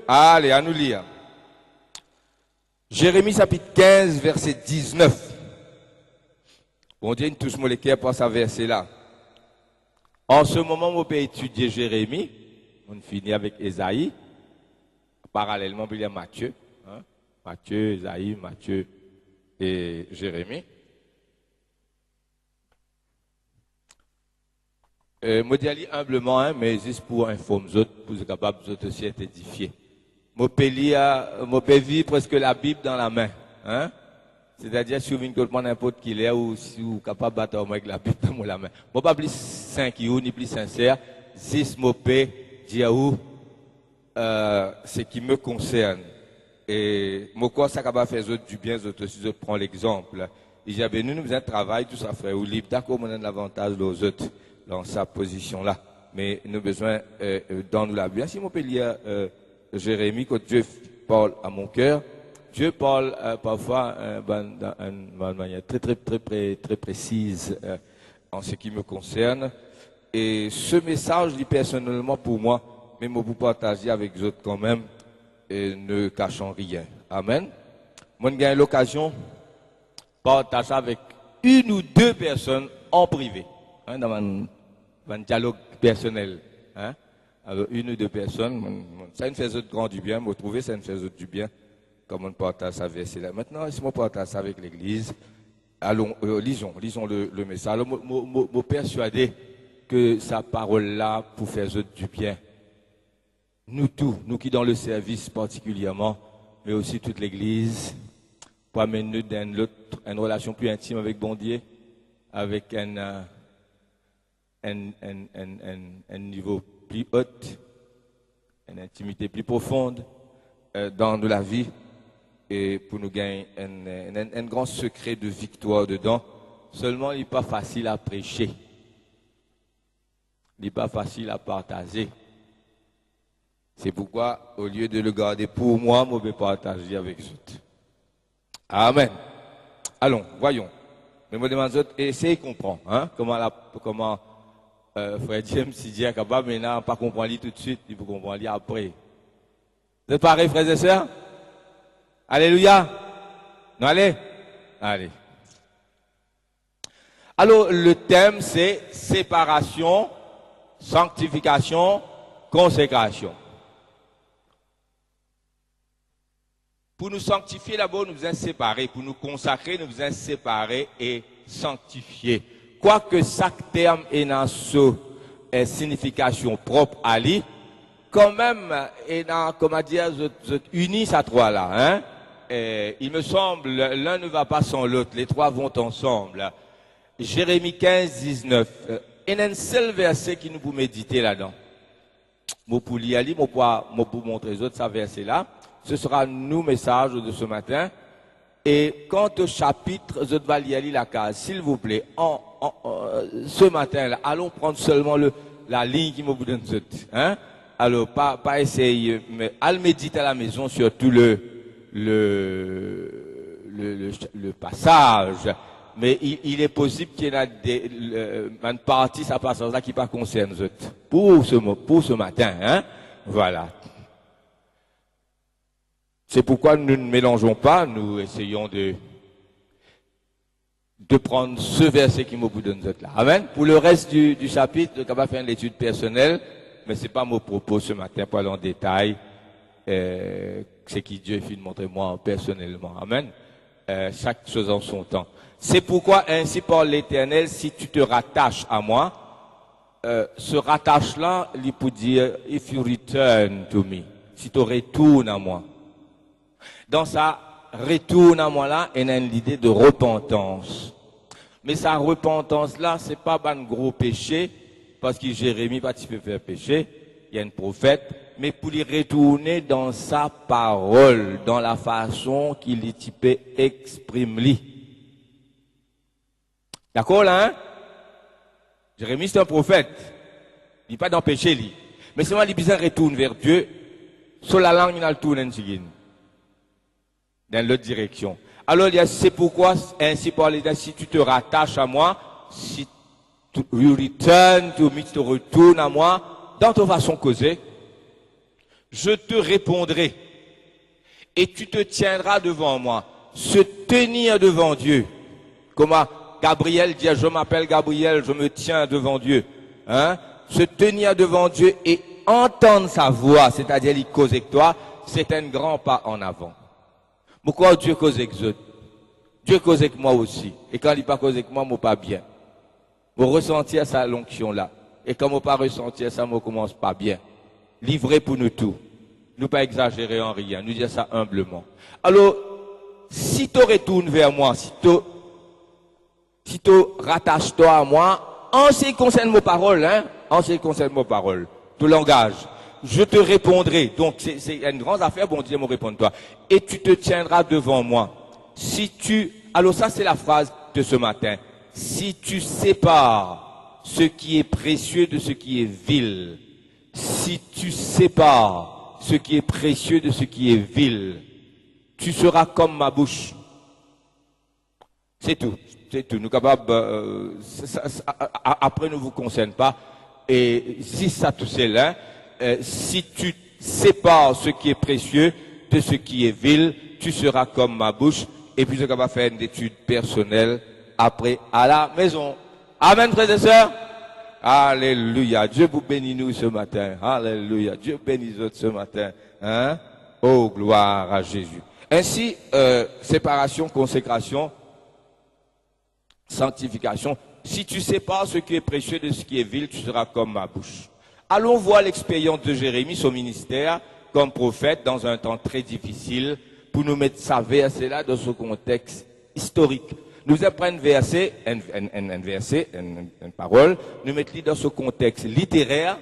Allez, à nous lire. Jérémie chapitre 15, verset 19. Bon Dieu, nous touche mon cœur pour ce verset-là. En ce moment, on peut étudier Jérémie. On finit avec Ésaïe. Parallèlement, il y a Matthieu. Matthieu, Ésaïe, Matthieu et Jérémie. Je dis humblement, mais juste pour informer les autres, pour être capable de vous aussi être édifiés. Je peux vivre presque la Bible dans la main. Hein? C'est-à-dire, si vous venez de n'importe qui est, ou si vous êtes capable de battre avec la Bible dans la main. Je ne pas plus sincère, ni plus sincère. Juste, je peux dire ce qui me concerne. Et mon corps, ça va faire autres du bien, autres aussi, je prends l'exemple. Et j'ai nous faisons un travail, tout ça, frère, ou libre. D'accord, on a l'avantage aux autres dans sa position-là. Mais nous avons besoin dans nous la bien. Si on peut lire Jérémie, quand Dieu parle à mon cœur, Dieu parle parfois d'une manière très précise en ce qui me concerne. Et ce message, dit personnellement pour moi, mais je vous partager avec les autres quand même, et ne cachant rien. Amen. Moi, j'ai l'occasion de partager avec une ou deux personnes en privé, hein, dans un dialogue personnel. Hein. Alors, une ou deux personnes, ça me fait grand du bien, vous trouvez, ça me fait du bien, comme on partage ça verset là. Maintenant, si on partage ça avec l'Église, allons, lisons le message. Alors, je suis persuadé que sa parole-là, pour faire du bien, nous tous, nous qui dans le service particulièrement, mais aussi toute l'Église, pour amener nous dans une relation plus intime avec bon Dieu, avec un niveau plus haut, une intimité plus profonde dans la vie, et pour nous gagner un grand secret de victoire dedans. Seulement, il n'est pas facile à prêcher, il n'est pas facile à partager. C'est pourquoi, au lieu de le garder pour moi, je vais partager avec les autres. Amen. Allons, voyons. Mais je demande aux autres, essayez de comprendre. Hein, comment frère James, si Dieu est capable, maintenant, pas comprendre tout de suite, il faut comprendre après. Vous êtes pareils, frères et sœurs? Alléluia. Non, allez. Allez. Alors, le thème, c'est séparation, sanctification, consécration. Pour nous sanctifier, d'abord, nous faisons séparer. Pour nous consacrer, nous faisons séparer et sanctifier. Quoique chaque terme ait dans sa signification propre à lui, quand même, et dans, comment dire, unis à trois là, hein. Il me semble, l'un ne va pas sans l'autre, les trois vont ensemble. Jérémie 15, 19. Il y a un seul verset qui nous peut méditer là-dedans. Moi pour lire, moi pour montrer aux autres, ça verset là. Ce sera nous message de ce matin. Et quant au chapitre, je vais lire la case, s'il vous plaît. Ce matin-là, allons prendre seulement la ligne qui me vous donne. Hein? Alors, pas essayer, mais allez méditer à la maison sur tout le passage. Mais il est possible qu'il y ait une partie, ça passe là qui pas concerne les autres. Pour ce matin, hein? Voilà. C'est pourquoi nous ne mélangeons pas, nous essayons de prendre ce verset qui me vous donne là. Amen. Pour le reste du chapitre, je vais faire une étude personnelle, mais c'est pas mon propos ce matin pour aller en détail. C'est qui Dieu fait de montrer moi personnellement. Amen. Chaque chose en son temps. C'est pourquoi ainsi parle l'Éternel, si tu te rattaches à moi, ce rattache-là, il peut dire, if you return to me, si tu retournes à moi. Dans sa retourne à moi là, il y a une idée de repentance. Mais sa repentance là, c'est pas un gros péché, parce que Jérémie pas tu peux faire péché, il y a un prophète, mais pour lui retourner dans sa parole, dans la façon qu'il est typé exprime-lui. D'accord là, hein? Jérémie c'est un prophète, il n'est pas dans le péché lui. Mais seulement il besoin de retourner vers Dieu, sur la langue il a le tourner dans l'autre direction. Alors, c'est pourquoi, ainsi par les si tu te rattaches à moi, si you return to me, tu te retournes à moi, dans ta façon causée, je te répondrai et tu te tiendras devant moi. Se tenir devant Dieu. Comment Gabriel dit, je m'appelle Gabriel, je me tiens devant Dieu. Hein? Se tenir devant Dieu et entendre sa voix, c'est-à-dire il cause avec toi, c'est un grand pas en avant. Pourquoi Dieu cause avec eux? Dieu cause avec moi aussi. Et quand il pas cause avec moi, moi pas bien. Vous ressentir sa l'onction là. Et quand moi pas ressentir ça, moi commence pas bien. Livré pour nous tout. Nous pas exagérer en rien. Nous dire ça humblement. Alors, si tu retournes vers moi, si tu rattaches toi à moi, en ce qui concerne mes paroles, hein, en ce qui concerne mes paroles, tout langage, je te répondrai. Donc, c'est une grande affaire, bon Dieu me répond toi. Et tu te tiendras devant moi. Alors ça c'est la phrase de ce matin. Si tu sépares ce qui est précieux de ce qui est vil, si tu sépares ce qui est précieux de ce qui est vil, tu seras comme ma bouche. C'est tout. C'est tout. Nous capables, après ne vous concerne pas. Et si ça tout c'est là, si tu sépares ce qui est précieux de ce qui est vil, tu seras comme ma bouche. Et puis, je vais faire une étude personnelle après à la maison. Amen, frères et sœurs. Alléluia. Dieu vous bénit nous ce matin. Alléluia. Dieu bénit nous ce matin. Hein? Oh, gloire à Jésus. Ainsi, séparation, consécration, sanctification. Si tu sépares ce qui est précieux de ce qui est vil, tu seras comme ma bouche. Allons voir l'expérience de Jérémie, son ministère, comme prophète dans un temps très difficile, pour nous mettre ça verset là dans ce contexte historique. Nous apprenons verset, une parole, nous mettons dans ce contexte littéraire,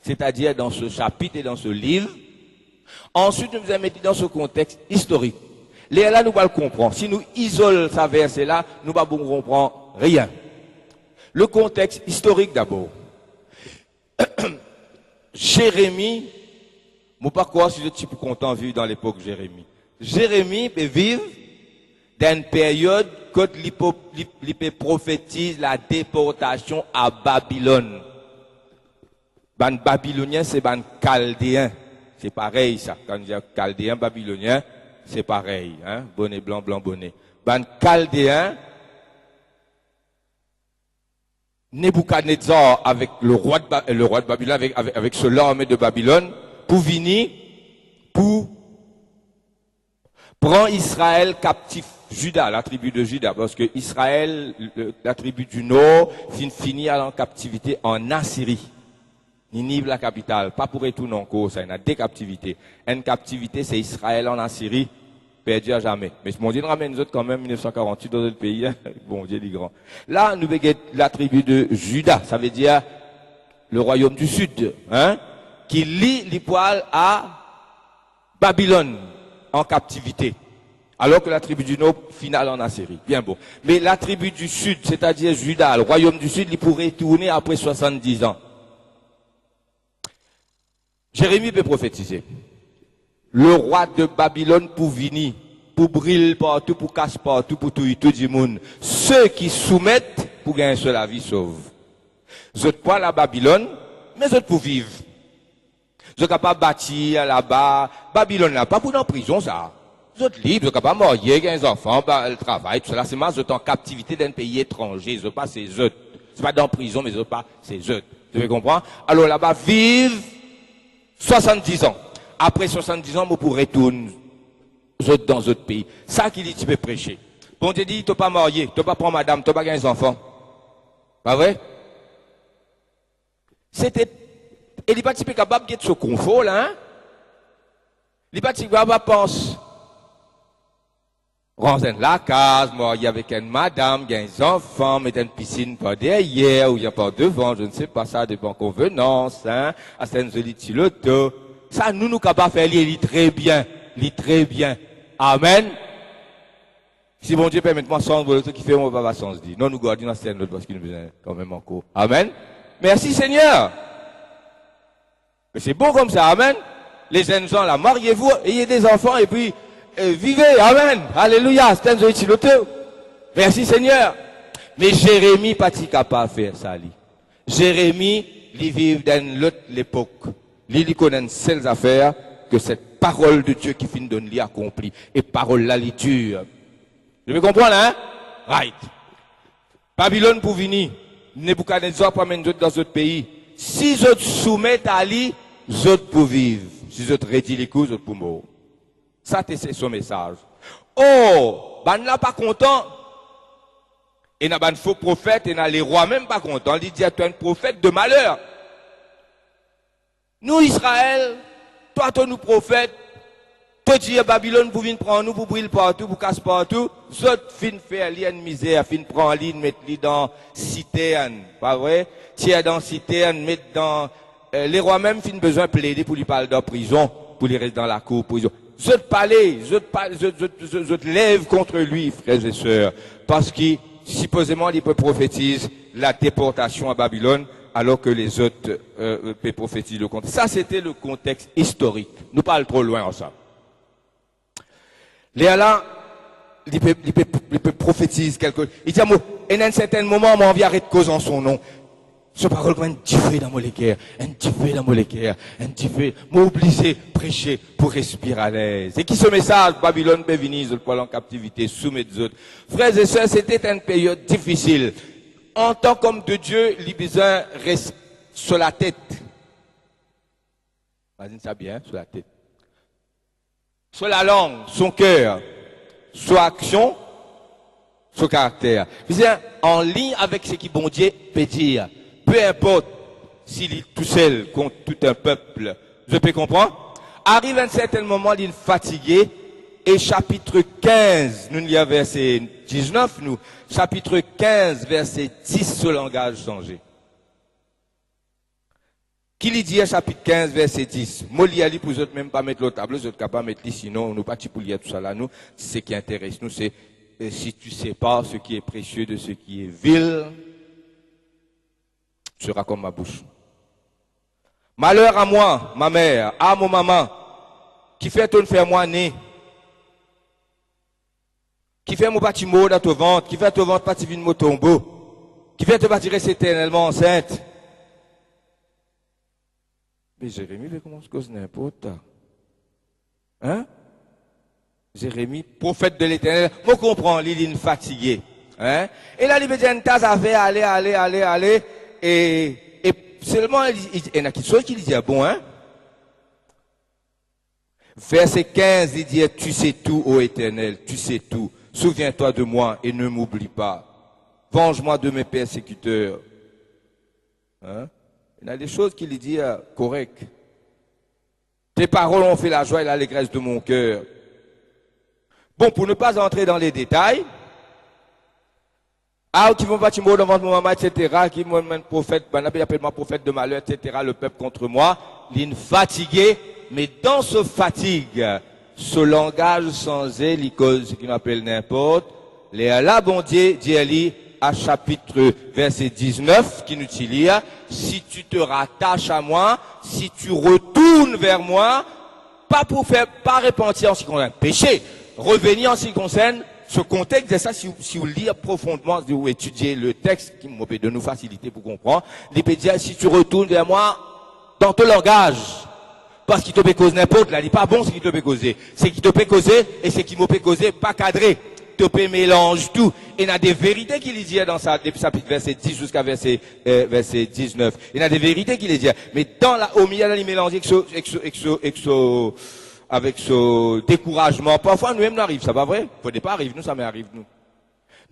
c'est-à-dire dans ce chapitre et dans ce livre. Ensuite, nous allons mettre dans ce contexte historique. Là, nous allons le comprendre. Si nous isolons ça verset là, nous ne allons pas comprendre rien. Le contexte historique d'abord. Jérémie, je ne sais pas quoi si je suis content de vivre dans l'époque Jérémie. Jérémie peut vivre dans une période quand il prophétise la déportation à Babylone. Les Babyloniens, c'est les Chaldéens. C'est pareil ça. Quand on dit Chaldéen, Babylonien, c'est pareil. Hein? Bonnet blanc, blanc, bonnet. Les Chaldéens, Nebuchadnezzar avec le roi de Babylone, avec ce l'armée de Babylone, pour venir, pour prendre Israël captif, Juda, la tribu de Juda, parce que Israël, la tribu du Nord, finit en captivité en Assyrie. Ninive, la capitale, pas pour retourner en cause, ça, il y a deux captivités. Une captivité, c'est Israël en Assyrie, perdu à jamais. Mais mon Dieu nous ramène nous autres quand même 1948 dans notre pays, hein? Bon Dieu dit grand. Là, nous avons la tribu de Juda, ça veut dire le royaume du sud, hein, qui lie les poils à Babylone en captivité. Alors que la tribu du nord finale en Assyrie. Bien bon. Mais la tribu du sud, c'est-à-dire Juda, le royaume du sud, il pourrait tourner après 70 ans. Jérémie peut prophétiser. Le roi de Babylone pour venir, pour briller partout, pour casser partout, pour tout le monde. Ceux qui soumettent pour gagner seul la vie sauve. Vous êtes pas la Babylone, mais vous êtes pour vivre. Vous êtes capable de bâtir là-bas. Babylone là, pas pour dans prison ça. Vous êtes libres, vous êtes capable de marier, gagner des enfants, le travail, tout cela. C'est moi, vous êtes en captivité d'un pays étranger. Vous êtes pas ces eux. C'est pas dans prison, mais vous êtes pas ces eux. Vous comprenez? Alors là-bas, vivre 70 ans. Après 70 ans, vous pourrez retourner dans d'autres pays. Ça qu'il dit, tu peux prêcher. Bon Dieu dit, tu n'es pas marié, tu n'es pas prendre madame, tu n'es pas gagner des enfants. Pas vrai? C'était, il n'est pas capable de ce confort là, hein? Il n'est pas capable de penser. Rendre la case, marié avec une madame, gagner des enfants, mettre une piscine par derrière, ou il n'y a pas devant, je ne sais pas, ça dépend convenance, hein? À Saint-Zoliti l'auto. Ça, nous capables de faire, il lit très bien. Amen. Si mon Dieu permet-moi sans le truc qui fait mon papa sans se dire. Non, nous gardons la scène parce qu'il nous besoin quand même encore. Amen. Merci Seigneur. Mais c'est bon comme ça. Amen. Les jeunes gens là, mariez-vous, ayez des enfants et puis vivez. Amen. Alléluia. Merci Seigneur. Mais Jérémie pas capable de faire ça. Jérémie, il vit dans l'autre l'époque. Lui connaît une seule affaire que cette parole de Dieu qui finit de lui accomplie. Et parole là, lui dure. Vous me comprenez, hein? Right. Babylone pour venir. Nebuchadnezzar pour amener dans d'autres pays. Si je soumettent à lui, je pour vivre. Si je rédis les coups, je pour mourir. Ça, c'est son message. Oh, ben là pas content. Et n'a pas de faux prophète, et n'a les rois même pas contents. Il dit, tu es un prophète de malheur. Nous, Israël, toi, tu nous prophètes, toi, tu dis Babylone pour venir prendre nous, pour brûler partout, pour casser partout. Zot, fin faire une misère, fin prendre l'île, mettre l'île dans citerne. Pas vrai? Tiens dans citerne, mettre dans, les rois même fin besoin de plaider pour lui parler de prison, pour lui rester dans la cour, prison. Zot parler, zot lève contre lui, frères et sœurs. Parce que, supposément, il peut prophétiser la déportation à Babylone, alors que les autres peut prophétiser le contraire. Ça, c'était le contexte historique. Nous parlons trop loin ensemble. Léa là, il peut prophétiser quelque chose. Il dit, et à un certain moment, on vient arrêter de cause en son nom. Ce parole comme un diffé dans mon cœur, un diffé dans mon cœur, un diffé, m'obliger prêcher pour respirer à l'aise. Et qui ce message, Babylone peut venir, je parle en captivité, soumettre les autres. Frères et sœurs, c'était une période difficile. En tant qu'homme de Dieu, il besoin reste sur la tête. Imagine ça bien, sur la tête. Sur la langue, son cœur, son action, son caractère. C'est en ligne avec ce qui bon Dieu peut dire. Peu importe s'il est tout seul contre tout un peuple. Je peux comprendre? Arrive à un certain moment, il est fatigué. Et chapitre 15, nous y a verset 19, nous. Chapitre 15, verset 10, ce langage changé. Qui lui dit à chapitre 15, verset 10? Moi, li ali pour autres même pas mettre le tableau, vous êtes capable de mettre li, sinon, nous pas pour lire tout ça là, nous. Ce qui intéresse nous, c'est, si tu sais pas ce qui est précieux de ce qui est vil, tu seras comme ma bouche. Malheur à moi, ma mère, à mon maman, qui fait ton faire moi né, qui fait mon bâtiment dans ton ventre, qui fait ton ventre partir de mon tombeau, qui fait te bâtir éternellement enceinte. Mais Jérémie, il commence à cause n'importe. Hein? Jérémie, prophète de l'éternel, vous comprenez, il est fatigué. Hein? Et là, il veut dire une tasse à faire, aller, et seulement, il y a quelque chose qui lui dit, bon, hein? Verset 15, il dit, tu sais tout, ô éternel, tu sais tout. Souviens-toi de moi et ne m'oublie pas. Venge-moi de mes persécuteurs. Hein? Il y a des choses qu'il dit correctes. Tes paroles ont fait la joie et l'allégresse de mon cœur. Bon, pour ne pas entrer dans les détails, qui vont bâtir mon devant mon maman, etc., qui m'ont prophète, appelle-moi prophète de malheur, etc., le peuple contre moi, il est fatigué, mais dans ce fatigue, ce langage sans elle, ce qu'il appelle n'importe, là, bon Dieu, dit Ali, à chapitre verset 19, qui nous dit, si tu te rattaches à moi, si tu retournes vers moi, pas pour faire, pas repentir en ce qui concerne péché, revenir en ce qui concerne ce contexte, c'est ça, si vous lisez profondément, si vous étudiez le texte, qui m'a de nous faciliter pour comprendre, il peut dire, si tu retournes vers moi, dans ton langage, parce qu'il te peut causer n'importe, là, il n'est pas bon ce qu'il te peut causer. C'est qu'il te peut causer, et c'est qu'il me peut causer, pas cadré. Te peut mélange tout. Et il y a des vérités qu'il dit dans sa, depuis chapitre verset 10 jusqu'à verset 19. Il y a des vérités qu'il dit. Mais dans la, au milieu, il mélange avec ce découragement. Parfois, nous-mêmes, nous arrivons. Ça va vrai? Faut pas arrive, nous, ça m'arrive, nous.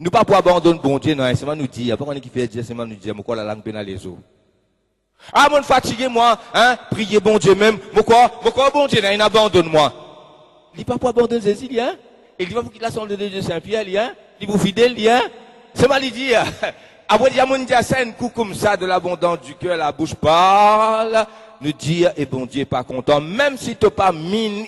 Nous pas pour abandonner bon Dieu, non, c'est moi nous dire. Après, on est qui fait dire, c'est moi nous dire, moi, quoi, la langue pénale les eaux. Ah, mon fatigué, moi, hein, priez bon Dieu même, moi, quoi, bon Dieu, il abandonne moi. Il pas pour abandonner Jésus, hein? Il dit pas pour qu'il la sonde de Dieu Saint-Pierre, hein? Il vous fidèle, hein? C'est mal, il dit, après, il y a mon dia, c'est un coup comme ça, de l'abondance du cœur, la bouche parle, nous dire, et bon Dieu est pas content, même si tu pas mine,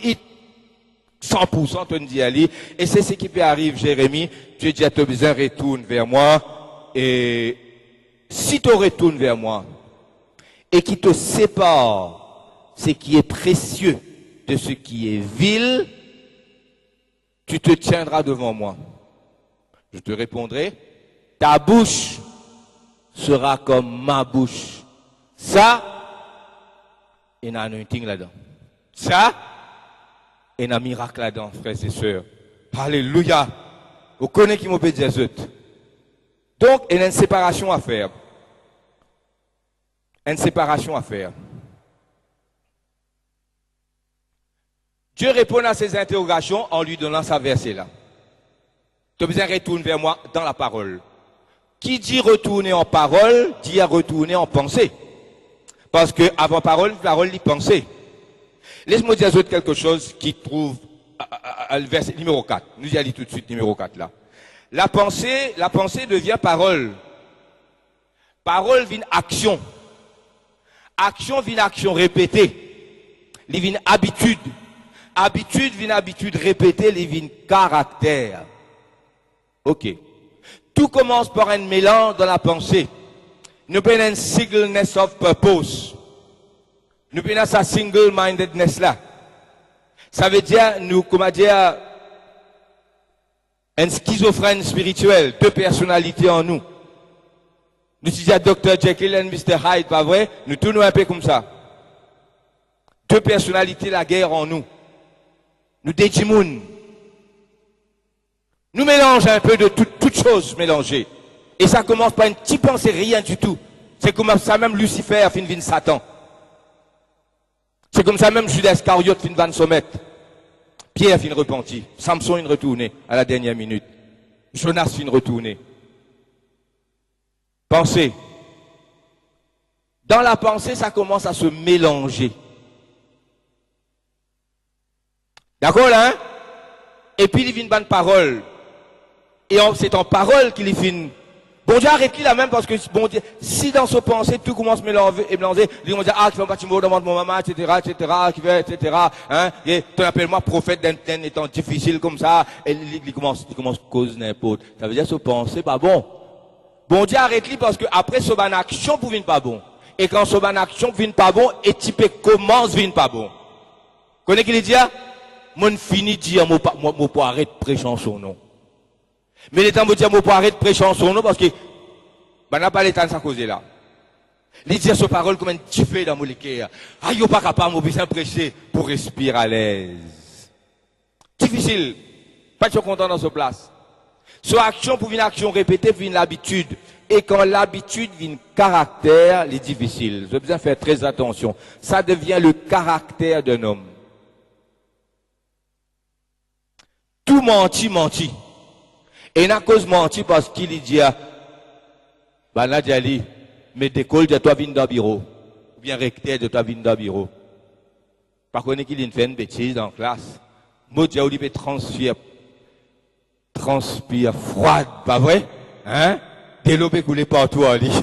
100%, tu dis Ali, et c'est ce qui peut arriver, Jérémie, Dieu dit à toi, besoin, retourne vers moi, et si tu retournes vers moi, et qui te sépare ce qui est précieux de ce qui est vil, tu te tiendras devant moi. Je te répondrai, ta bouche sera comme ma bouche. Ça, il y a un anointing là-dedans. Ça, il y a un miracle là-dedans, frères et sœurs. Alléluia. Vous connaissez qui m'a dit ça. Donc, il y a une séparation à faire. Une séparation à faire. Dieu répond à ces interrogations en lui donnant sa verset là. Tu as besoin de retourner vers moi dans la parole. Qui dit retourner en parole, dit à retourner en pensée. Parce que avant parole, parole, dit pensée. Laisse-moi dire quelque chose qui trouve le verset numéro 4. Nous y allons tout de suite, numéro 4 là. La pensée devient parole. Parole vient action. Action vient action répétée. Il vient habitude. Habitude vient habitude répétée, il vient caractère. Ok. Tout commence par un mélange dans la pensée. Nous prenons un singleness of purpose. Nous prenons sa single-mindedness là. Ça veut dire, nous, comment dire, un schizophrène spirituel, deux personnalités en nous. Nous disons Dr. Jekyll et Mr. Hyde, pas vrai? Nous tournons un peu comme ça. Deux personnalités, la guerre en nous. Nous dédimoun. Nous mélangeons un peu de toutes choses mélangées. Et ça commence par une petite pensée, rien du tout. C'est comme ça même Lucifer fin Satan. C'est comme ça même Judas Iscariote fin van Sommet. Pierre fin repenti. Samson fin retourné à la dernière minute. Jonas fin retourné. Pensée. Dans la pensée, ça commence à se mélanger. D'accord là, hein? Et puis il vient une bonne parole. Et c'est en parole qu'il finit. Bon Dieu arrête-lui là même parce que bon Dieu, si dans sa pensée tout commence à mélanger, ils vont dire ah qui fait un petit mot devant mon maman, etc., qui fait, etc. Hein, et tu appelles moi prophète d'un étant difficile comme ça, et il commence à cause n'importe. Ça veut dire que sa pensée pas bon. Bon Dieu arrête-lui parce que après ce ban action pour venir pas bon. Et quand ce ban action vient pas bon, et type commence vient pas bon. Connais qu'il dit mon fini dire mon pas arrêter prêcher en son nom. Mais les temps me dire mon pas arrêter prêcher en son nom parce que n'a pas le temps de sa cause là. Il dit ce parole comme un petit fait dans mon cœur. Ah yo pas capable de bien prêcher pour respirer à l'aise. Difficile. Pas de content dans ce place. Son action pour une action répétée pour une habitude. Et quand l'habitude vient caractère, il est difficile. J'ai besoin de faire très attention. Ça devient le caractère d'un homme. Tout menti. Et n'a cause menti parce qu'il dit, bah là, dit, mais d'école de toi vient dans le bureau. Ou bien recteur de toi vient dans le bureau. Par contre, qu'il fait une bêtise dans la classe. Moi, j'ai oublié transpire froide, pas vrai? Hein? Développé couler partout en lit.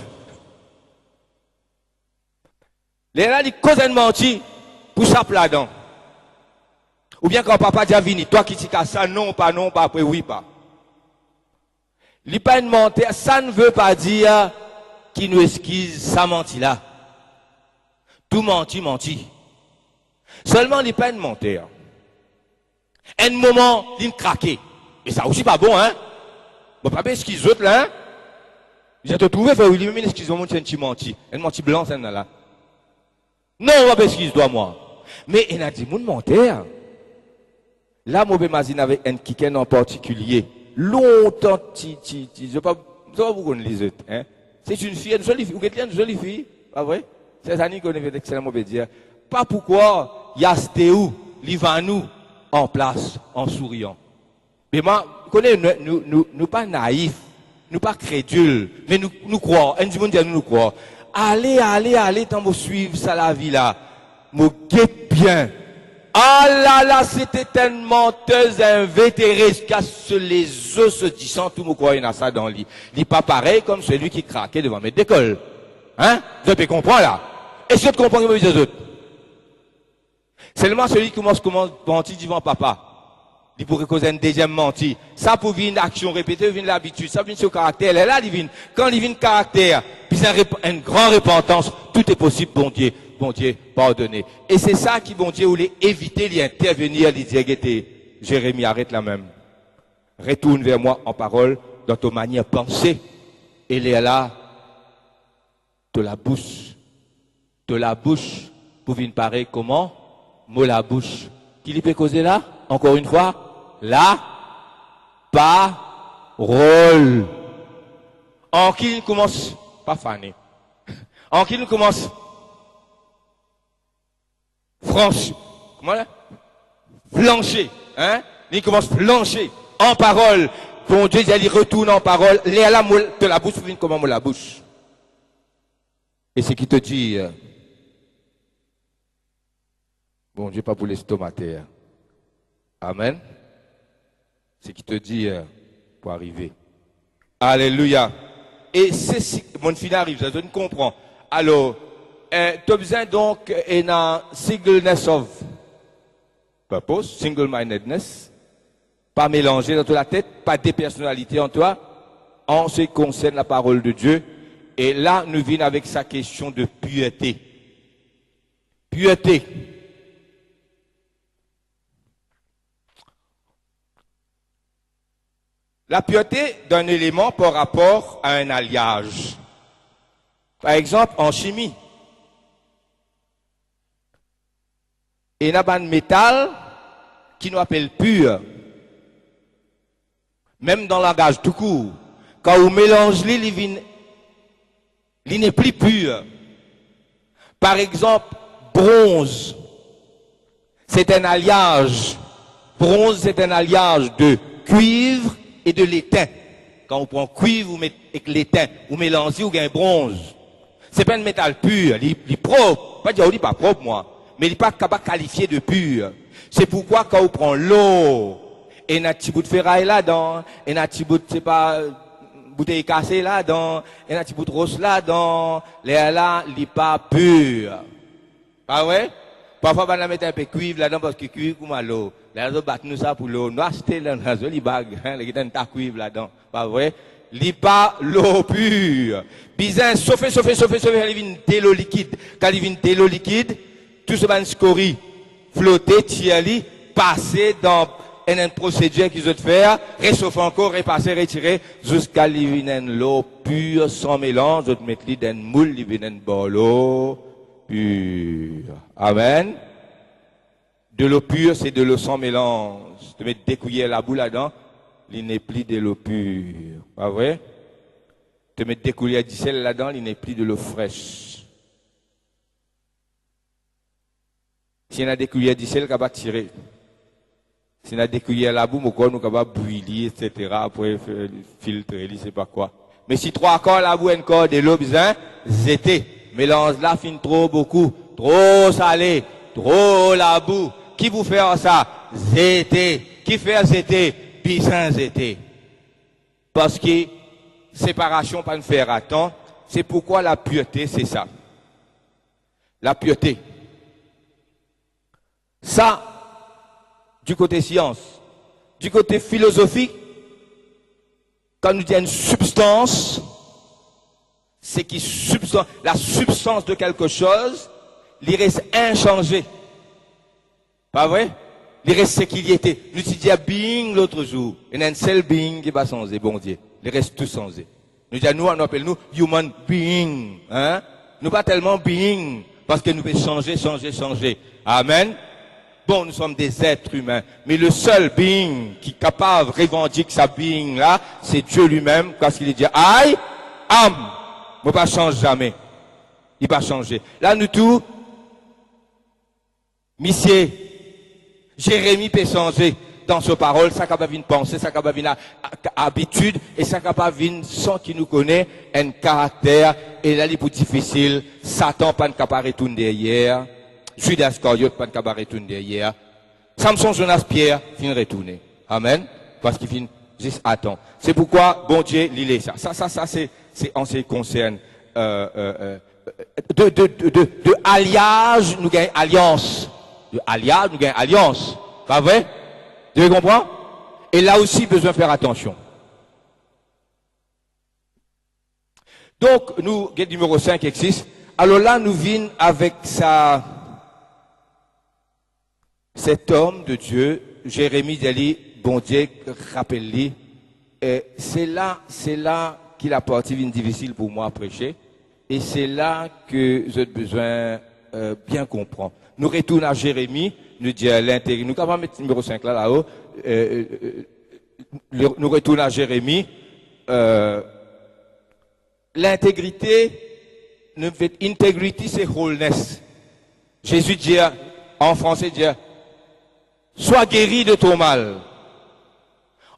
Les là, ils causent un menti pour ça là-dedans. Ou bien quand papa dit vini, toi qui dis ça, non, pas, après, oui, pas. Il pas une menteur, ça ne veut pas dire qu'il nous esquisse ça menti là. Tout menti. Seulement, il pas une menteur. Un moment, il craqué. Et ça aussi pas bon, hein? Bon, pas excuse autres là, hein? J'ai te trouvé, fait, oui, même excuse moi, c'est un petit menti. Un menti blanc, c'est là. Non, on va excuse toi, moi. Mais il a dit, mon menteur. Là, Mobé Mazine avait un kiken en particulier. Longtemps, je sais pas vous connaissez, hein. C'est une fille, une jolie fille. Vous êtes une jolie fille, pas vrai? C'est ça qu'on est excellent mauvais dire. Pas pourquoi, Yastéou, Livanou, en place, en souriant. Mais moi, nous pas naïfs, nous pas crédules, mais nous croyons, un du monde dit nous croyons. Allez, tant vous suivre ça la vie là. Vous guette bien. Ah là, c'était une menteuse invétérée, casse les os se disant, tout le monde croyait dans ça dans le lit. Il n'est pas pareil comme celui qui craquait devant mes d'école. Hein? Vous avez compris là? Et si tu comprends que vous dites les autres? Seulement celui qui commence à mentir devant papa. Il pourrait causer un deuxième menti. Ça pour une action répétée, une l'habitude. Ça vient sur le caractère. Et là, quand il vient caractère, puis une grande repentance, tout est possible, bon Dieu, pardonnez. Et c'est ça qui, bon Dieu, voulait éviter d'intervenir, il dit, Jérémie, arrête la même. Retourne vers moi en parole, dans ta manière de penser. Et il est là, de la bouche pour venir parler comment? Mot la bouche. Qui lui peut causer là? Encore une fois? La parole. En qui il commence? Pas fané. En qui il commence? Franchi. Comment là? Flancher. Hein? Il commence flancher. En parole. Bon Dieu, il retourne en parole. Léa la moule de la bouche, vous venez comment la bouche. Et c'est qui te dit, bon Dieu, pas pour l'estomac. Amen. C'est qui te dit pour arriver. Alléluia. Et c'est mon fin arrive, je ne comprends. Alors, tu as besoin donc d'un singleness of purpose, single-mindedness, pas mélanger dans toute la tête, pas des personnalités en toi, en ce qui concerne la parole de Dieu. Et là, nous venons avec sa question de pureté. Pureté. La pureté d'un élément par rapport à un alliage. Par exemple, en chimie. Il y a un métal qui nous appelle pur. Même dans le langage tout court. Quand on mélange il n'est plus pur. Par exemple, bronze. C'est un alliage. Bronze, c'est un alliage de cuivre et de l'étain. Quand on prend cuivre, vous mettez avec l'étain, vous mélangez, vous gagnez bronze. C'est pas un métal pur, il est propre. Pas dire, il n'est pas propre, moi. Mais il n'est pas capable de qualifier de pur. C'est pourquoi quand on prend l'eau, et un petit bout de ferraille là-dedans, et un petit bout de, c'est pas, bouteille cassée là-dedans, et un petit bout de rose là-dedans, là, il n'est pas pur. Ah ouais? Parfois, on va mettre un peu de cuivre là-dedans parce que cuivre comme à l'eau. Là, on va nous ça pour l'eau. Nous acheter là, dans joli bague, hein, il y a un tas de cuivre là-dedans. Pas vrai? Il n'est pas l'eau pure. Bizarre, sauf, il vient de l'eau liquide. Quand il vient de l'eau liquide, tout ce va scorie, flotter, tirer, passer dans une procédure qu'ils ont faire, réchauffer encore, repasser, retirer, jusqu'à l'eau pure, sans mélange, de mettre dans une moule, il vient de l'eau pure. Amen. De l'eau pure, c'est de l'eau sans mélange. De mettre des cuillères la boule là-dedans, il n'est plus de l'eau pure. Pas vrai? De mettre des cuillères de sel là-dedans, il n'est plus de l'eau fraîche. Si on a des cuillères de sel, on va tirer. Si on a des cuillères la boue, on va brûler, etc. Après filtrer, je sais pas quoi. Mais si trois corps la boue, encore de l'eau, besoin, zété. Mélange là, fin trop beaucoup. Trop salé. Trop la boue. Qui vous fait ça? Zété. Qui fait zété? Bizin zété. Parce que séparation, pas ne faire attendre. C'est pourquoi la pureté, c'est ça. La pureté. Ça, du côté science, du côté philosophique, quand nous disons une substance, c'est qui la substance de quelque chose, il reste inchangé. Pas vrai? Il reste ce qu'il y était. Nous disons being l'autre jour. Il y a un seul being qui va changer, bon Dieu. Il reste tout changé. Nous disons, nous, on appelle nous human being. Hein? Nous pas tellement being, parce que nous pouvons changer. Amen. Bon, nous sommes des êtres humains. Mais le seul being qui est capable de revendiquer sa being là, c'est Dieu lui-même, parce qu'il dit, I am. Il ne va pas changer jamais. Il va changer. Là, nous tous, monsieur, Jérémie peut changer dans ses paroles, ça capable une pensée, ça capable une habitude, et ça capable une sans qui nous connaît, un caractère, et là, il est plus difficile. Satan pas capable de retourner derrière. Judas Iscariote pas capable de retourner derrière. Samson, Jonas, Pierre, fin retourner. Amen. Parce qu'il finit juste attend. C'est pourquoi, bon Dieu, l'île ça. Ça, c'est en ce qui concerne, de alliage, nous gagnons alliance. De alliage, nous gagnons alliance. Pas vrai? Vous comprenez? Et là aussi, besoin de faire attention. Donc, nous, guide numéro 5 existe. Alors là, nous venons avec cet homme de Dieu, Jérémie Deli, bon Dieu, rappelle-lui. Et c'est là qu'il a parti une difficile pour moi à prêcher. Et c'est là que j'ai besoin bien comprendre. Nous retournons à Jérémie, nous dit l'intégrité. Nous allons mettre le numéro 5 là-haut. Nous retournons à Jérémie. L'intégrité, integrity c'est wholeness. Jésus dit en français, dit sois guéri de ton mal.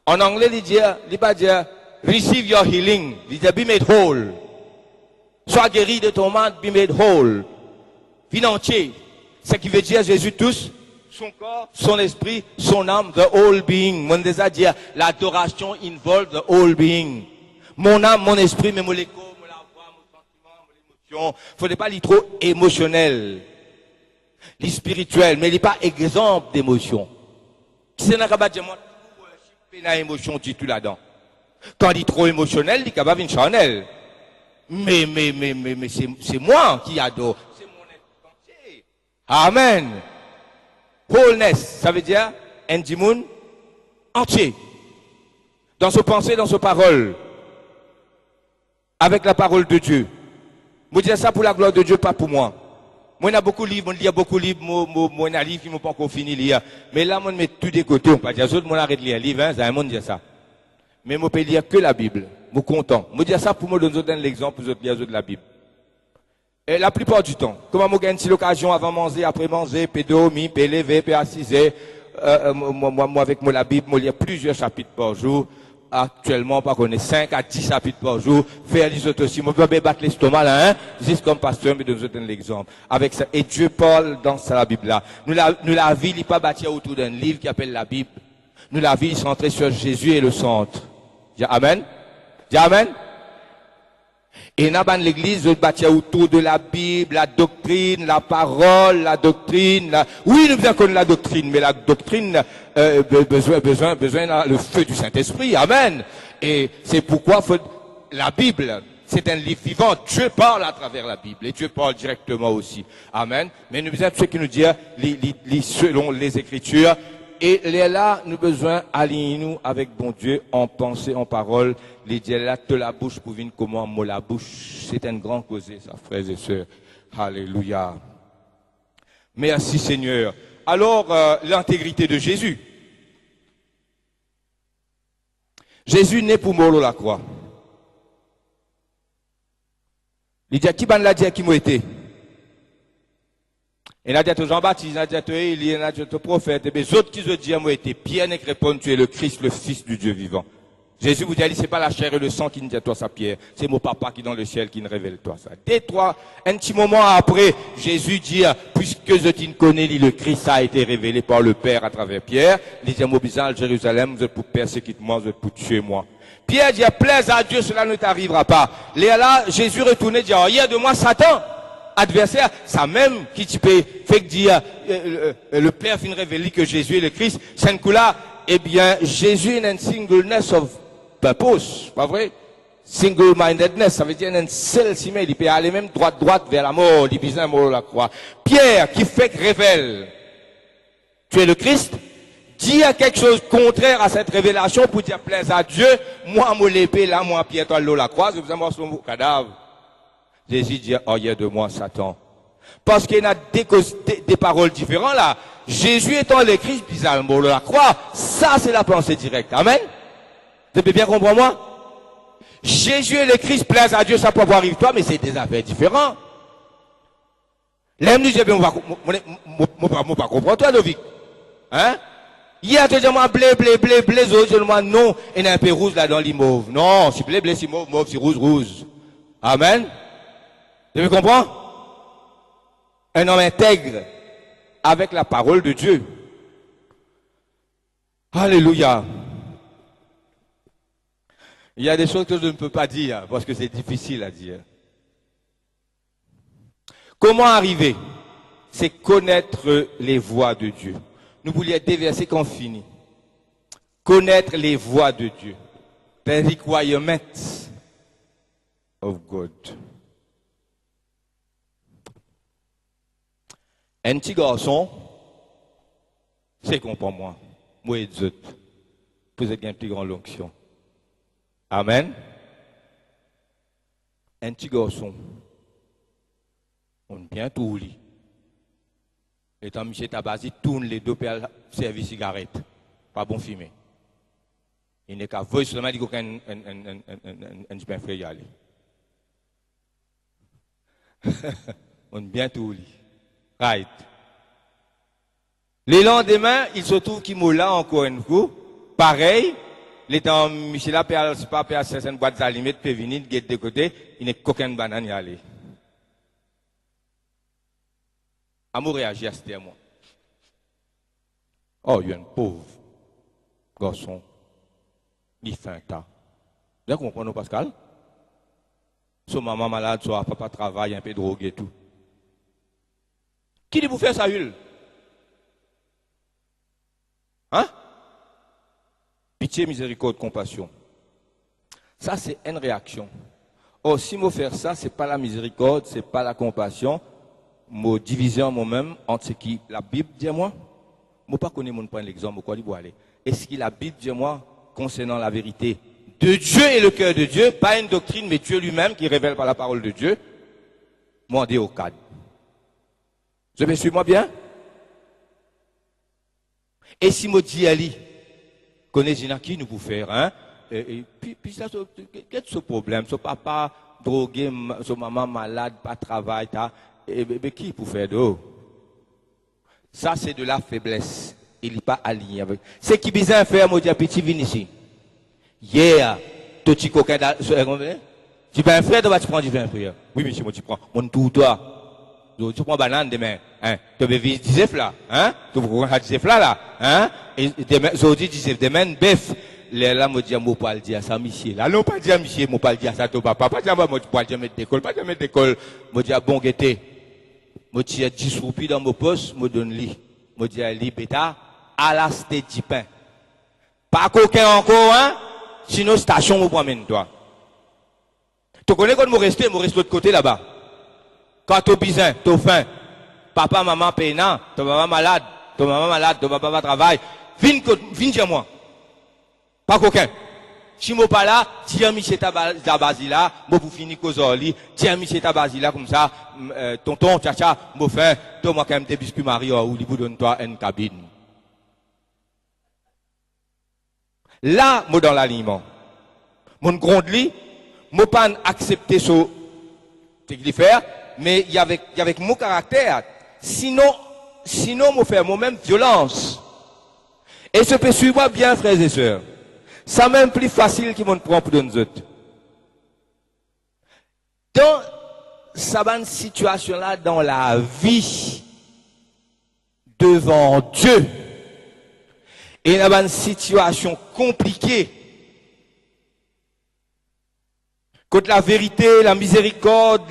En anglais, il dit pas dire receive your healing. Il dit be made whole. Sois guéri de ton mal, be made whole. Vie entier. Ce qui veut dire Jésus tous, son corps, son esprit, son âme, the whole being. Mon désir dire l'adoration involve the whole being. Mon âme, mon esprit, mes molécules, mon la voix, mon sentiment, mon émotion. Faudrait pas lire trop émotionnel. Les spirituel, mais il n'est pas exemple d'émotion. Si on a pas dire moi une émotion tu là-dedans. Quand il est trop émotionnel, il est capable de chanel. Mais c'est moi qui adore. C'est mon être entier. Amen. Wholeness, ça veut dire Endimoun entier. Dans ses pensées, dans ses paroles. Avec la parole de Dieu. Moi dis ça pour la gloire de Dieu, pas pour moi. Moi, j'ai beaucoup de livres, je lis beaucoup de livres, moi, j'ai un livre qui m'a pas encore fini de lire. Mais là, moi, je mets tout de côté. On peut dire, moi, arrête de lire un livre, hein, ça un monde dire ça. Mais moi, je peux lire que la Bible. Je suis content. Moi, dis ça pour moi, donner l'exemple, pour lire de la Bible. Et la plupart du temps, comment moi, gagne l'occasion avant manger, après manger, pédo, mi, pélevé, péassisé, moi, avec moi, la Bible, moi, lire plusieurs chapitres par jour. Actuellement, pas qu'on est 5 à 10 chapitres par jour, faire les autres aussi. Moi, je peux battre l'estomac, là, hein. Juste comme pasteur, mais de vous donner l'exemple. Avec ça. Et Dieu parle dans la Bible, là. Nous, la vie, il n'est pas bâtie autour d'un livre qui s'appelle la Bible. Nous, la vie, il est centré sur Jésus et le centre. Dis Amen. Dis Amen. Et dans l'église, je bâtis autour de la Bible, la doctrine, la parole, la doctrine. Oui, nous devons connaître la doctrine, mais la doctrine, besoin le feu du Saint-Esprit. Amen. Et c'est pourquoi la Bible, c'est un livre vivant. Dieu parle à travers la Bible et Dieu parle directement aussi. Amen. Mais nous avons ce qui nous dit, selon les Écritures. Et là, nous avons besoin d'aligner nous avec bon Dieu en pensée, en parole. Les dieux là, te la bouche pour venir comment moi la bouche. C'est un grand causé, ça, frères et sœurs. Alléluia. Merci Seigneur. Alors, l'intégrité de Jésus. Jésus n'est pour mourir la croix. Il dit, qui ban la dit qui m'a été? Il a dit à Jean-Baptiste, il a dit à Élie, il a dit à prophète, et les autres qui se disent, moi, été Pierre n'est répondre, tu es le Christ, le Fils du Dieu vivant. Jésus vous dit, c'est pas la chair et le sang qui nous dit à toi ça, Pierre. C'est mon papa qui est dans le ciel qui nous révèle toi ça. Dès toi, un petit moment après, Jésus dit, puisque je t'y connais, le Christ a été révélé par le Père à travers Pierre. Il dit, moi, à Jérusalem, vous êtes pour persécuter moi, vous êtes pour tuer moi. Pierre dit, plaise à Dieu, cela ne t'arrivera pas. Là, Jésus retournait, dit, il y a de moi Satan. Adversaire, ça même qui tu peux fait dire le Père finit révéler que Jésus est le Christ. C'est un coup-là, eh bien, Jésus est une singleness of purpose, pas vrai? Single-mindedness, ça veut dire un seul simé, il peut aller même droite vers la mort, il peut mort la croix. Pierre, qui fait que révèle, tu es le Christ, dit quelque chose contraire à cette révélation pour dire plaise à Dieu, moi, mon l'épée, là, moi, Pierre, toi, l'eau la croix, je vous amorce mon cadavre. Jésus dit, oh, il y a de moi, Satan. Parce qu'il y a des paroles différentes là. Jésus étant le Christ, bizarrement, la croix, ça c'est la pensée directe. Amen. Vous avez bien compris moi? Jésus et le Christ plaisent à Dieu, ça peut avoir toi, mais c'est des affaires différentes. L'aime nous dit, on va pas comprendre toi, Lovic. Hein? Hier, tu dis, moi, blé, moi, non, il y a un peu rouge là dans l'imauve. Non, si blé, si mauve, si rouge. Amen. Vous comprenez? Un homme intègre avec la parole de Dieu. Alléluia. Il y a des choses que je ne peux pas dire parce que c'est difficile à dire. Comment arriver? C'est connaître les voies de Dieu. Nous voulions des versets qu'on finit. Connaître les voies de Dieu. The requirements of God. Un petit garçon, c'est qu'on pour moi. Moi et Dieu. Vous êtes une plus grande onction. Amen. Un petit garçon. On bien tout lit. Et tant Michel Tabazi tourne les deux pour servir cigarette. Pas bon fumer. Il n'est qu'à voir seulement qu'il y a un pain frais y aller. On bien tout lit. Right. Le lendemain, il se trouve qu'il m'a là encore une fois. Pareil. L'étant Michel a pas certaines boîtes d'aliments, peut venir de côté, il n'est qu'aucune banane y aller. Amour réagit à ce terme. Oh, il y a un pauvre garçon. Il fait un tas. Vous comprenez, Pascal? Son maman malade, son papa travaille, un peu drogué et tout. Qui dit vous faire ça, Hul? Hein? Pitié, miséricorde, compassion. Ça, c'est une réaction. Or, si moi faire ça, c'est pas la miséricorde, c'est pas la compassion. Moi diviser en moi-même entre ce qui la Bible dit moi. Moi pas connais mon point l'exemple, quoi dit pour aller. Est-ce que la Bible dit moi concernant la vérité de Dieu et le cœur de Dieu, pas une doctrine, mais Dieu lui-même qui révèle par la parole de Dieu. Moi, on au cadre. Je me suis moi bien? Et si moi dis Ali, connaissez qui nous pour faire, hein? Et puis ça, quel est ce problème? Son papa drogué, son maman malade, pas travail, mais qui pour faire d'eau? Ça, c'est de la faiblesse. Il n'est pas aligné avec. C'est qui bizarre faire, moi, dis, petit, viens ici. Hier, tu petit coquin, tu fais un frère, tu vas te prendre du vin, frère. Oui, monsieur, moi, tu prends. Mon tout, toi. Tu prends banane demain, hein? Tu veux vivre 10 là, hein? Tu prends 10 là, hein? Et demain, aujourd'hui, 10 demain, bœuf. Là, moi, dis, moi, pas le dire ça, monsieur. Là, non, pas dire, monsieur, moi, pas le dire ça, ton papa. Pas dire, moi, tu pas dire, mettre d'école, pas dire, mettre d'école. Moi, dis, bon, guetté. Moi, dis, 10 roupies dans mon poste, moi, donne lit. Moi, dis, lit, bêta, à la sté 10 pain. Pas coquin encore, hein? Sinon, station, vous promène, toi. Tu connais quand je reste de l'autre côté là-bas. Quand tu as besoin, tu as faim. Papa, maman, payant, ton maman malade, ton papa va travailler. Viens chez moi. Pas coquin. Si je pas là, tiens, Michel Tabazi là, moi, vous finissez Kozoli, tiens, Michel Tabazi là, comme ça, tonton, tcha, moi, faim, toi, moi, quand même, des biscuits Mario, ou, il vous donne toi une cabine. Là, moi, dans l'alignement. Mon grand lit, moi, pas accepter ce que faire, mais il y avec mon caractère. Sinon, moi, faire moi-même violence. Et ce peut suivre bien, frères et sœurs. Ça même plus facile qu'il m'en prend pour nous autres. Dans cette situation-là, dans la vie, devant Dieu, et dans une situation compliquée, quand la vérité, la miséricorde,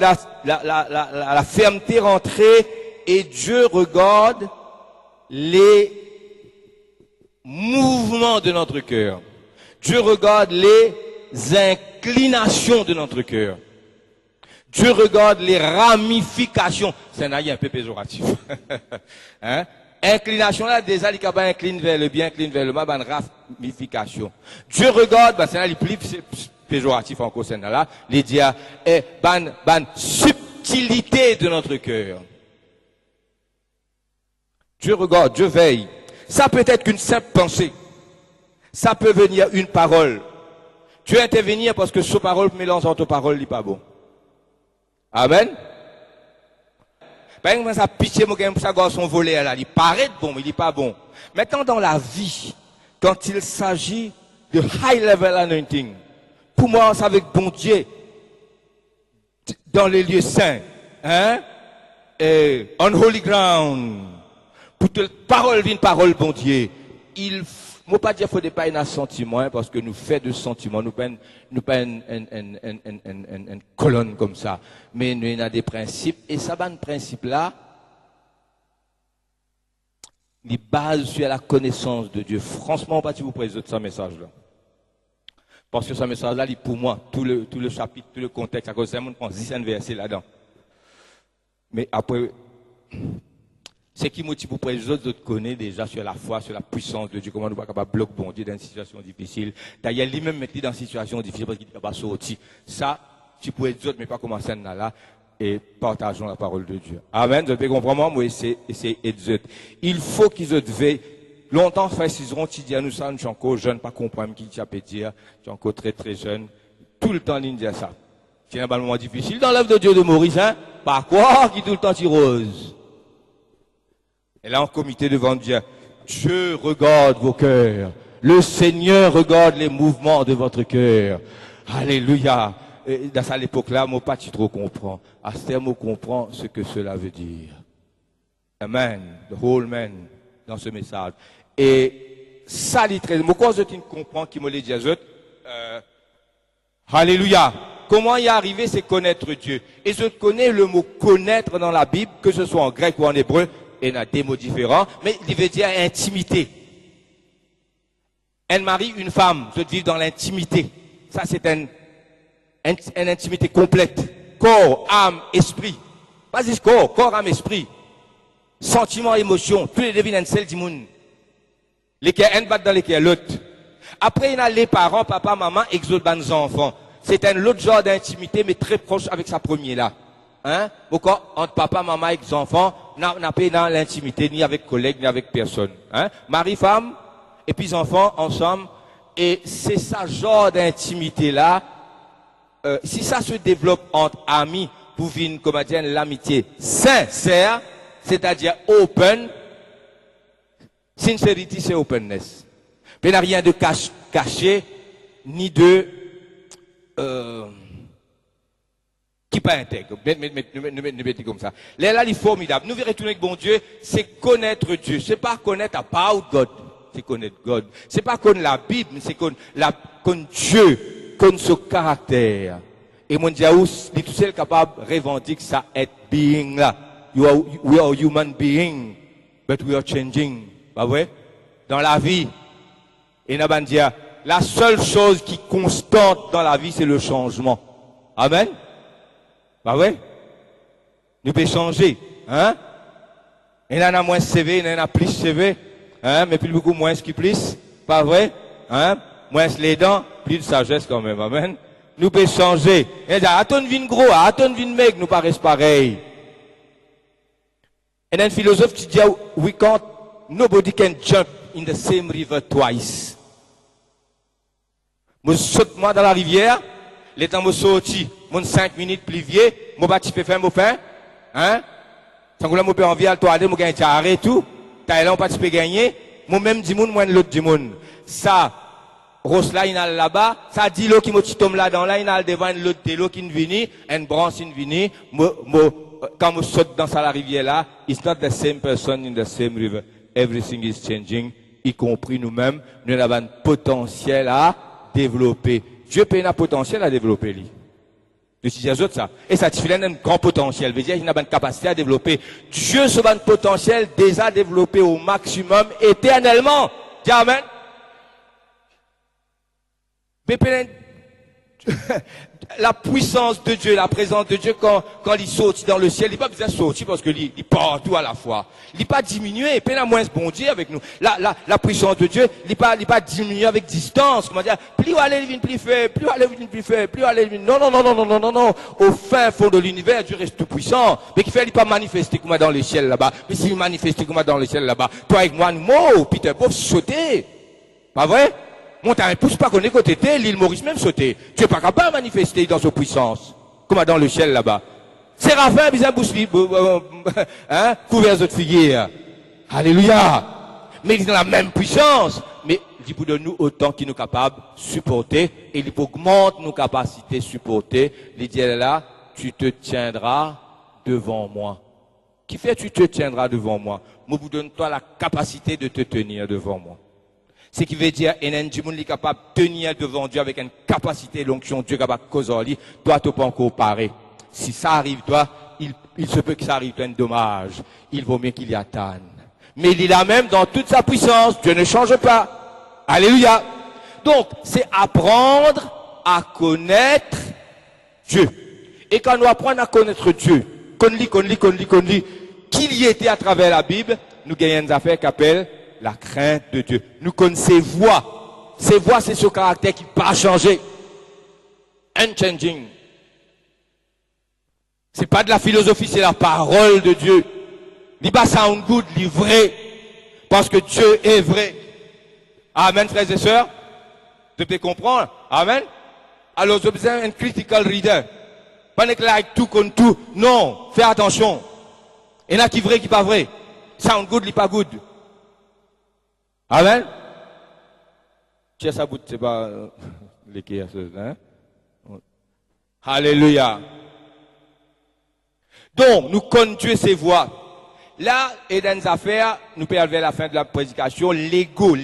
la fermeté rentrée, et Dieu regarde les mouvements de notre cœur. Dieu regarde les inclinations de notre cœur. Dieu regarde les ramifications. C'est un peu péjoratif. Hein? Inclination là, déjà, il incline vers le bien, incline vers le mal, une ramification. Dieu regarde, c'est un plus péjoratif encore, c'est là, il dit, ban subtilité de notre cœur. Dieu regarde, Dieu veille. Ça peut être qu'une simple pensée. Ça peut venir une parole. Dieu intervenir parce que ce parole mélange entre paroles, il n'est pas bon. Amen. Par exemple, ça pitié, moi, quand ça garçon volé là, il paraît bon, mais il n'est pas bon. Maintenant, dans la vie, quand il s'agit de high level anointing, pour moi, c'est avec bon Dieu, dans les lieux saints, hein, on holy ground, pour que la parole vienne parole bon Dieu, il faut pas dire qu'il faut pas un sentiment, hein, parce que nous faisons de sentiments, nous pas une colonne comme ça, mais nous avons des principes, et ça, ban principe là, il base sur la connaissance de Dieu. Franchement, pas si vous présentez ce message là. Parce que ce message là, pour moi, tout le chapitre, tout le contexte, à cause de ça, on prend 10 versets là-dedans. Mais après, ce qui motive pour les autres connaissent déjà sur la foi, sur la puissance de Dieu, comment nous ne sommes pas capables de bloquer bon Dieu dans une situation difficile. D'ailleurs, lui-même mettre dans une situation difficile parce qu'il n'est pas sorti. Ça, tu pourrais les autres, mais pas commencer là. et partageons la parole de Dieu. Amen. Je peux comprendre, moi, c'est et il faut qu'ils veillent. Longtemps, frère, s'ils auront dit à nous ça, nous sommes encore jeunes, pas comprendre qui tu as pu dire, tu es encore très, très jeune. Tout le temps, ils disent ça. C'est un moment difficile dans l'œuvre de Dieu de Maurice, hein. Pas quoi, qui tout le temps tire rose. Et là, en comité devant Dieu, Dieu regarde vos cœurs. Le Seigneur regarde les mouvements de votre cœur. Alléluia. Et dans cette époque-là, moi, pas trop comprends. À ce terme, on comprend ce que cela veut dire. Amen. The whole man dans ce message. Et ça, dit très, moi, quand je comprends qui me l'a dit à eux, alléluia. Comment y arriver, c'est connaître Dieu. Et je connais le mot connaître dans la Bible, que ce soit en grec ou en hébreu, et il y a des mots différents, mais il veut dire intimité. Un mari, une femme, je vis dans l'intimité. Ça, c'est une intimité complète. Corps, âme, esprit. Pas juste corps, âme, esprit. Sentiment, émotion. Tous les devines, celle du monde. Lesquels, un bat dans lesquels l'autre. Après, il y a les parents, papa, maman, et les enfants. C'est un autre genre d'intimité, mais très proche avec sa première là. Hein? Pourquoi? Entre papa, maman et les enfants, n'a pas dans l'intimité, ni avec collègues, ni avec personne. Hein? Mari, femme, et puis enfants, ensemble. Et c'est ça genre d'intimité là. Si ça se développe entre amis, pour vivre, comme dire, l'amitié sincère, c'est-à-dire open. Sincerity, c'est openness. Il n'y a rien de caché, ni de qui pas intègre. Nous mettons comme ça. Là, il est formidable. Nous verrons tout avec bon Dieu, c'est connaître Dieu. C'est pas connaître about God, c'est connaître God. C'est pas connaître la Bible, mais c'est connaître Dieu, connaître son caractère. Et mon Dieu, il est tout seul capable de revendiquer ça être being là. We are human being, but we are changing. Pas vrai? Dans la vie. Et Nabandia, la seule chose qui est constante dans la vie, c'est le changement. Amen. Bah ouais. Nous pouvons changer. Hein? Il y en a moins CV, il y en a plus CV. Hein? Mais plus beaucoup moins qui plus. Pas vrai? Hein? Moins les dents, plus de sagesse quand même. Amen. Nous pouvons changer. Et là, attends une gros, attends une maigre, nous paraissent pareil. Et un philosophe qui dit, nobody can jump in the same river twice. Je saute moi dans la rivière, les temps me sorti, mon 5 minutes plus vieux, mon bâti fait faire mon pain, hein? Sans que là, mon père envie à toiler, mon gagne et tout, t'as là, on pas peut gagner, mon même du monde, moi l'autre du monde. Ça, Rose là, il y a là-bas, ça dit l'eau qui me tombe là-dedans, là, il y a devant l'autre de l'eau qui ne vient, une branche qui ne vient, quand je saute dans la rivière là, it's not the same person in the same river. Everything is changing, y compris nous-mêmes, nous avons un potentiel à développer. Dieu peut un potentiel à développer, lui. Je dis à autres ça. Et ça, tu fais un grand potentiel. Veut dire qu'il a une capacité à développer. Dieu, ce bon potentiel, déjà développé au maximum, éternellement. Dis amen. La puissance de Dieu, la présence de Dieu, quand il saute dans le ciel, il n'est pas besoin de sortir parce qu'il est partout à la fois. Il n'est pas diminué, et puis il a moins bon Dieu avec nous. La puissance de Dieu, il n'est pas diminué avec distance. Comment dire, plus aller, il vient plus fait, plus aller, il vient plus fait, plus aller, il vient. Non. Au fin fond de l'univers, Dieu reste tout puissant. Mais qu'il fait, il n'est pas manifesté comme dans le ciel là-bas. Mais s'il manifeste comme dans le ciel là-bas, toi avec moi, nous, Peter, pauvre sauter. Pas vrai? Montagne pousse pas qu'on est côté, l'île Maurice même sauter. Tu es pas capable de manifester dans sa puissance. Comme dans le ciel là-bas. Séraphin, bizarre bouche hein, couvert de figuières. Alléluia. Mais il est dans la même puissance. Mais il dit pour de nous autant qu'il nous capable de supporter. Et il augmente nos capacités de supporter. Il dit là, tu te tiendras devant moi. Qui fait tu te tiendras devant moi? Moi vous donne toi la capacité de te tenir devant moi. Ce qui veut dire, un est capable de tenir devant Dieu avec une capacité, l'onction, Dieu capable de causer, toi, tu pas encore paré. Si ça arrive, toi, il se peut que ça arrive, un dommage. Il vaut mieux qu'il y attende. Mais il est là même dans toute sa puissance. Dieu ne change pas. Alléluia. Donc, c'est apprendre à connaître Dieu. Et quand nous apprenons à connaître Dieu, qu'il y était à travers la Bible, nous gagnons une affaire qui appelle la crainte de Dieu. Nous connaissons ses voix. Ses voix, c'est ce caractère qui n'a pas changé. Unchanging. C'est pas de la philosophie, c'est la parole de Dieu. Il pas sound good, il est vrai. Parce que Dieu est vrai. Amen, frères et sœurs. Tu peux comprendre? Amen. Alors, je besoin un critical reader. Pas de like tout contre tout. Non, fais attention. Il y en a qui vrai, qui pas vrai. Sound good, il pas good. Amen. Tiens, ça bout, c'est pas l'équerre, hein? Alléluia. Donc, nous connaissons ses voix. Là, et dans les affaires, nous pouvons arriver à la fin de la prédication. L'ego,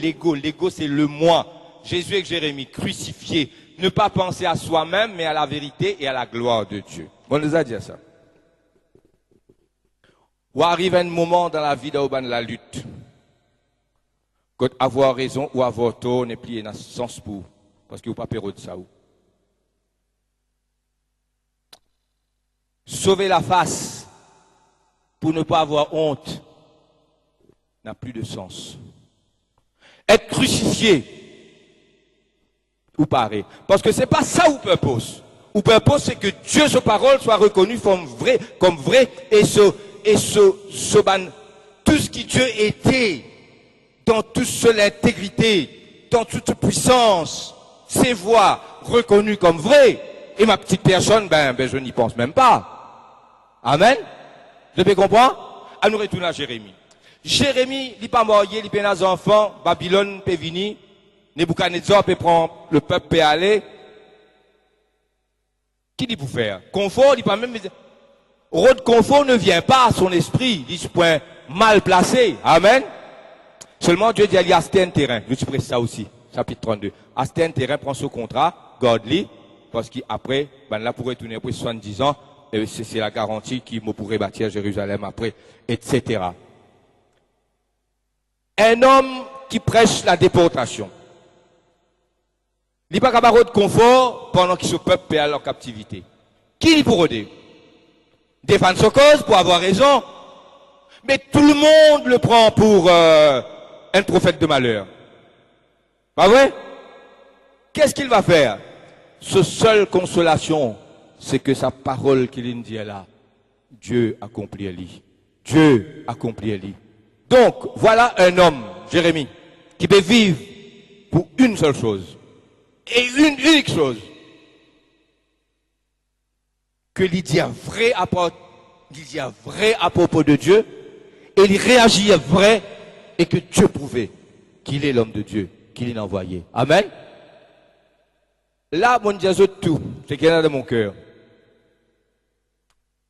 c'est le moi. Jésus et Jérémie, crucifiés. Ne pas penser à soi-même, mais à la vérité et à la gloire de Dieu. On nous a dit ça. Ou arrive un moment dans la vie de la lutte. Quand avoir raison ou avoir tort n'est plus un sens pour. Parce que vous pas peur de ça. Sauver la face pour ne pas avoir honte n'a plus de sens. Être crucifié ou pareil. Parce que c'est pas ça ou purpose. Ou purpose, c'est que Dieu, sa parole, soit reconnue comme vrai et tout ce qui Dieu était dans toute l'intégrité, dans toute supuissance, ses voix reconnues comme vraies. Et ma petite personne, je n'y pense même pas. Amen. Vous avez compris? À nous retourner à Jérémie. Jérémie, il n'est pas marié, il n'a pas d'enfants, Babylone peut venir, Nebuchadnezzar peut prendre, le peuple peut aller. Qui dit pour faire? Confort, il pas même. Rôde confort ne vient pas à son esprit, il dit point mal placé. Amen. Seulement Dieu dit, il y a un terrain. Je suis ça aussi. Chapitre 32. Acheter un terrain, prend ce contrat, garde-le, parce qu'après, là, pour retourner après 70 ans, c'est la garantie qu'il me pourrait bâtir Jérusalem après, etc. Un homme qui prêche la déportation. Il n'est pas capable de confort pendant que ce peuple paie à leur captivité. Qui est pour aider? Défendre sa cause pour avoir raison. Mais tout le monde le prend pour un prophète de malheur. Pas vrai? Qu'est-ce qu'il va faire? Sa seule consolation, c'est que sa parole qu'il dit là, Dieu accomplit elle. Dieu accomplit elle. Donc, voilà un homme, Jérémie, qui peut vivre pour une seule chose. Et une unique chose. Que il dit vrai à propos de Dieu, et il réagit vrai, et que Dieu prouvait qu'il est l'homme de Dieu, qu'il est envoyé. Amen. Là, mon Dieu, tout, c'est qu'il y a dans mon cœur.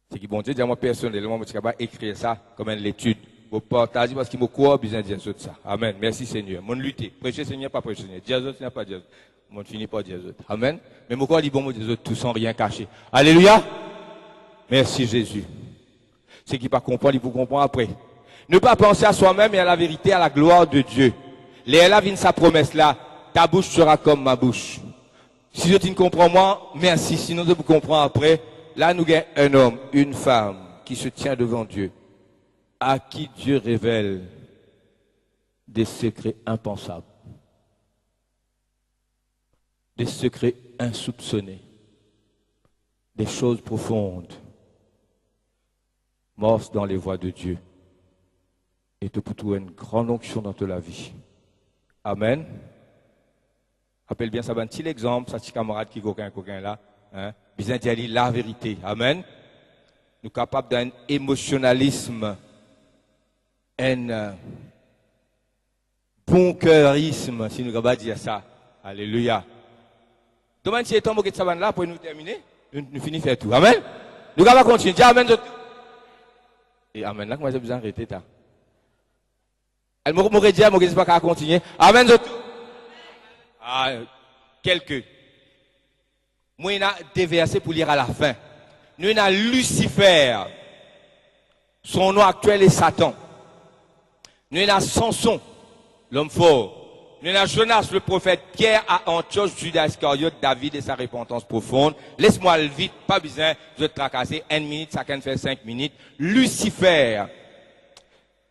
C'est que bon Dieu, moi personnellement, je suis capable d'écrire ça comme une étude. Pour partager parce qu'il me croit besoin de dire ça. Amen. Merci Seigneur. Mon lutter. Prêcher Seigneur, pas prêcher Seigneur. Dire autres, pas dire autres. Mon finit pas dire autres. Amen. Mais mon corps dit bon mot des autres, tout sans rien cacher. Alléluia. Merci Jésus. C'est qui pas comprendre, il faut comprendre après. Ne pas penser à soi-même et à la vérité, à la gloire de Dieu. Léa vient sa promesse là. Ta bouche sera comme ma bouche. Si je ne comprends moi, merci. Sinon je vous comprends après. Là, nous avons un homme, une femme qui se tient devant Dieu, à qui Dieu révèle des secrets impensables, des secrets insoupçonnés, des choses profondes, morses dans les voies de Dieu, et te pour trouver une grande onction dans toute la vie. Amen. Rappelle bien ça, un petit exemple, ça petit camarade qui coquin là, hein, besoin de dire la vérité. Amen. Nous sommes capables d'un émotionnalisme, un bon cœurisme, si nous sommes capables de dire ça. Alléluia. Demain, si c'est un mot de ça là, pour nous terminer, nous finissons faire tout. Amen. Nous allons continuer. Dis Amen. Et Amen. Là, comment j'ai besoin d'arrêter ça? Elle m'aurait dit, je ne sais pas qu'à continuer. Amen. Ah, quelques. Moi, il y a des versets pour lire à la fin. Nous, il y a Lucifer. Son nom actuel est Satan. Nous, il y a Samson, l'homme fort. Nous, il y a Jonas, le prophète, Pierre à Antioche, Judas Iscariote, David et sa repentance profonde. Laisse-moi le vite, pas besoin de te tracasser. 1 minute, chacun fait 5 minutes. Lucifer.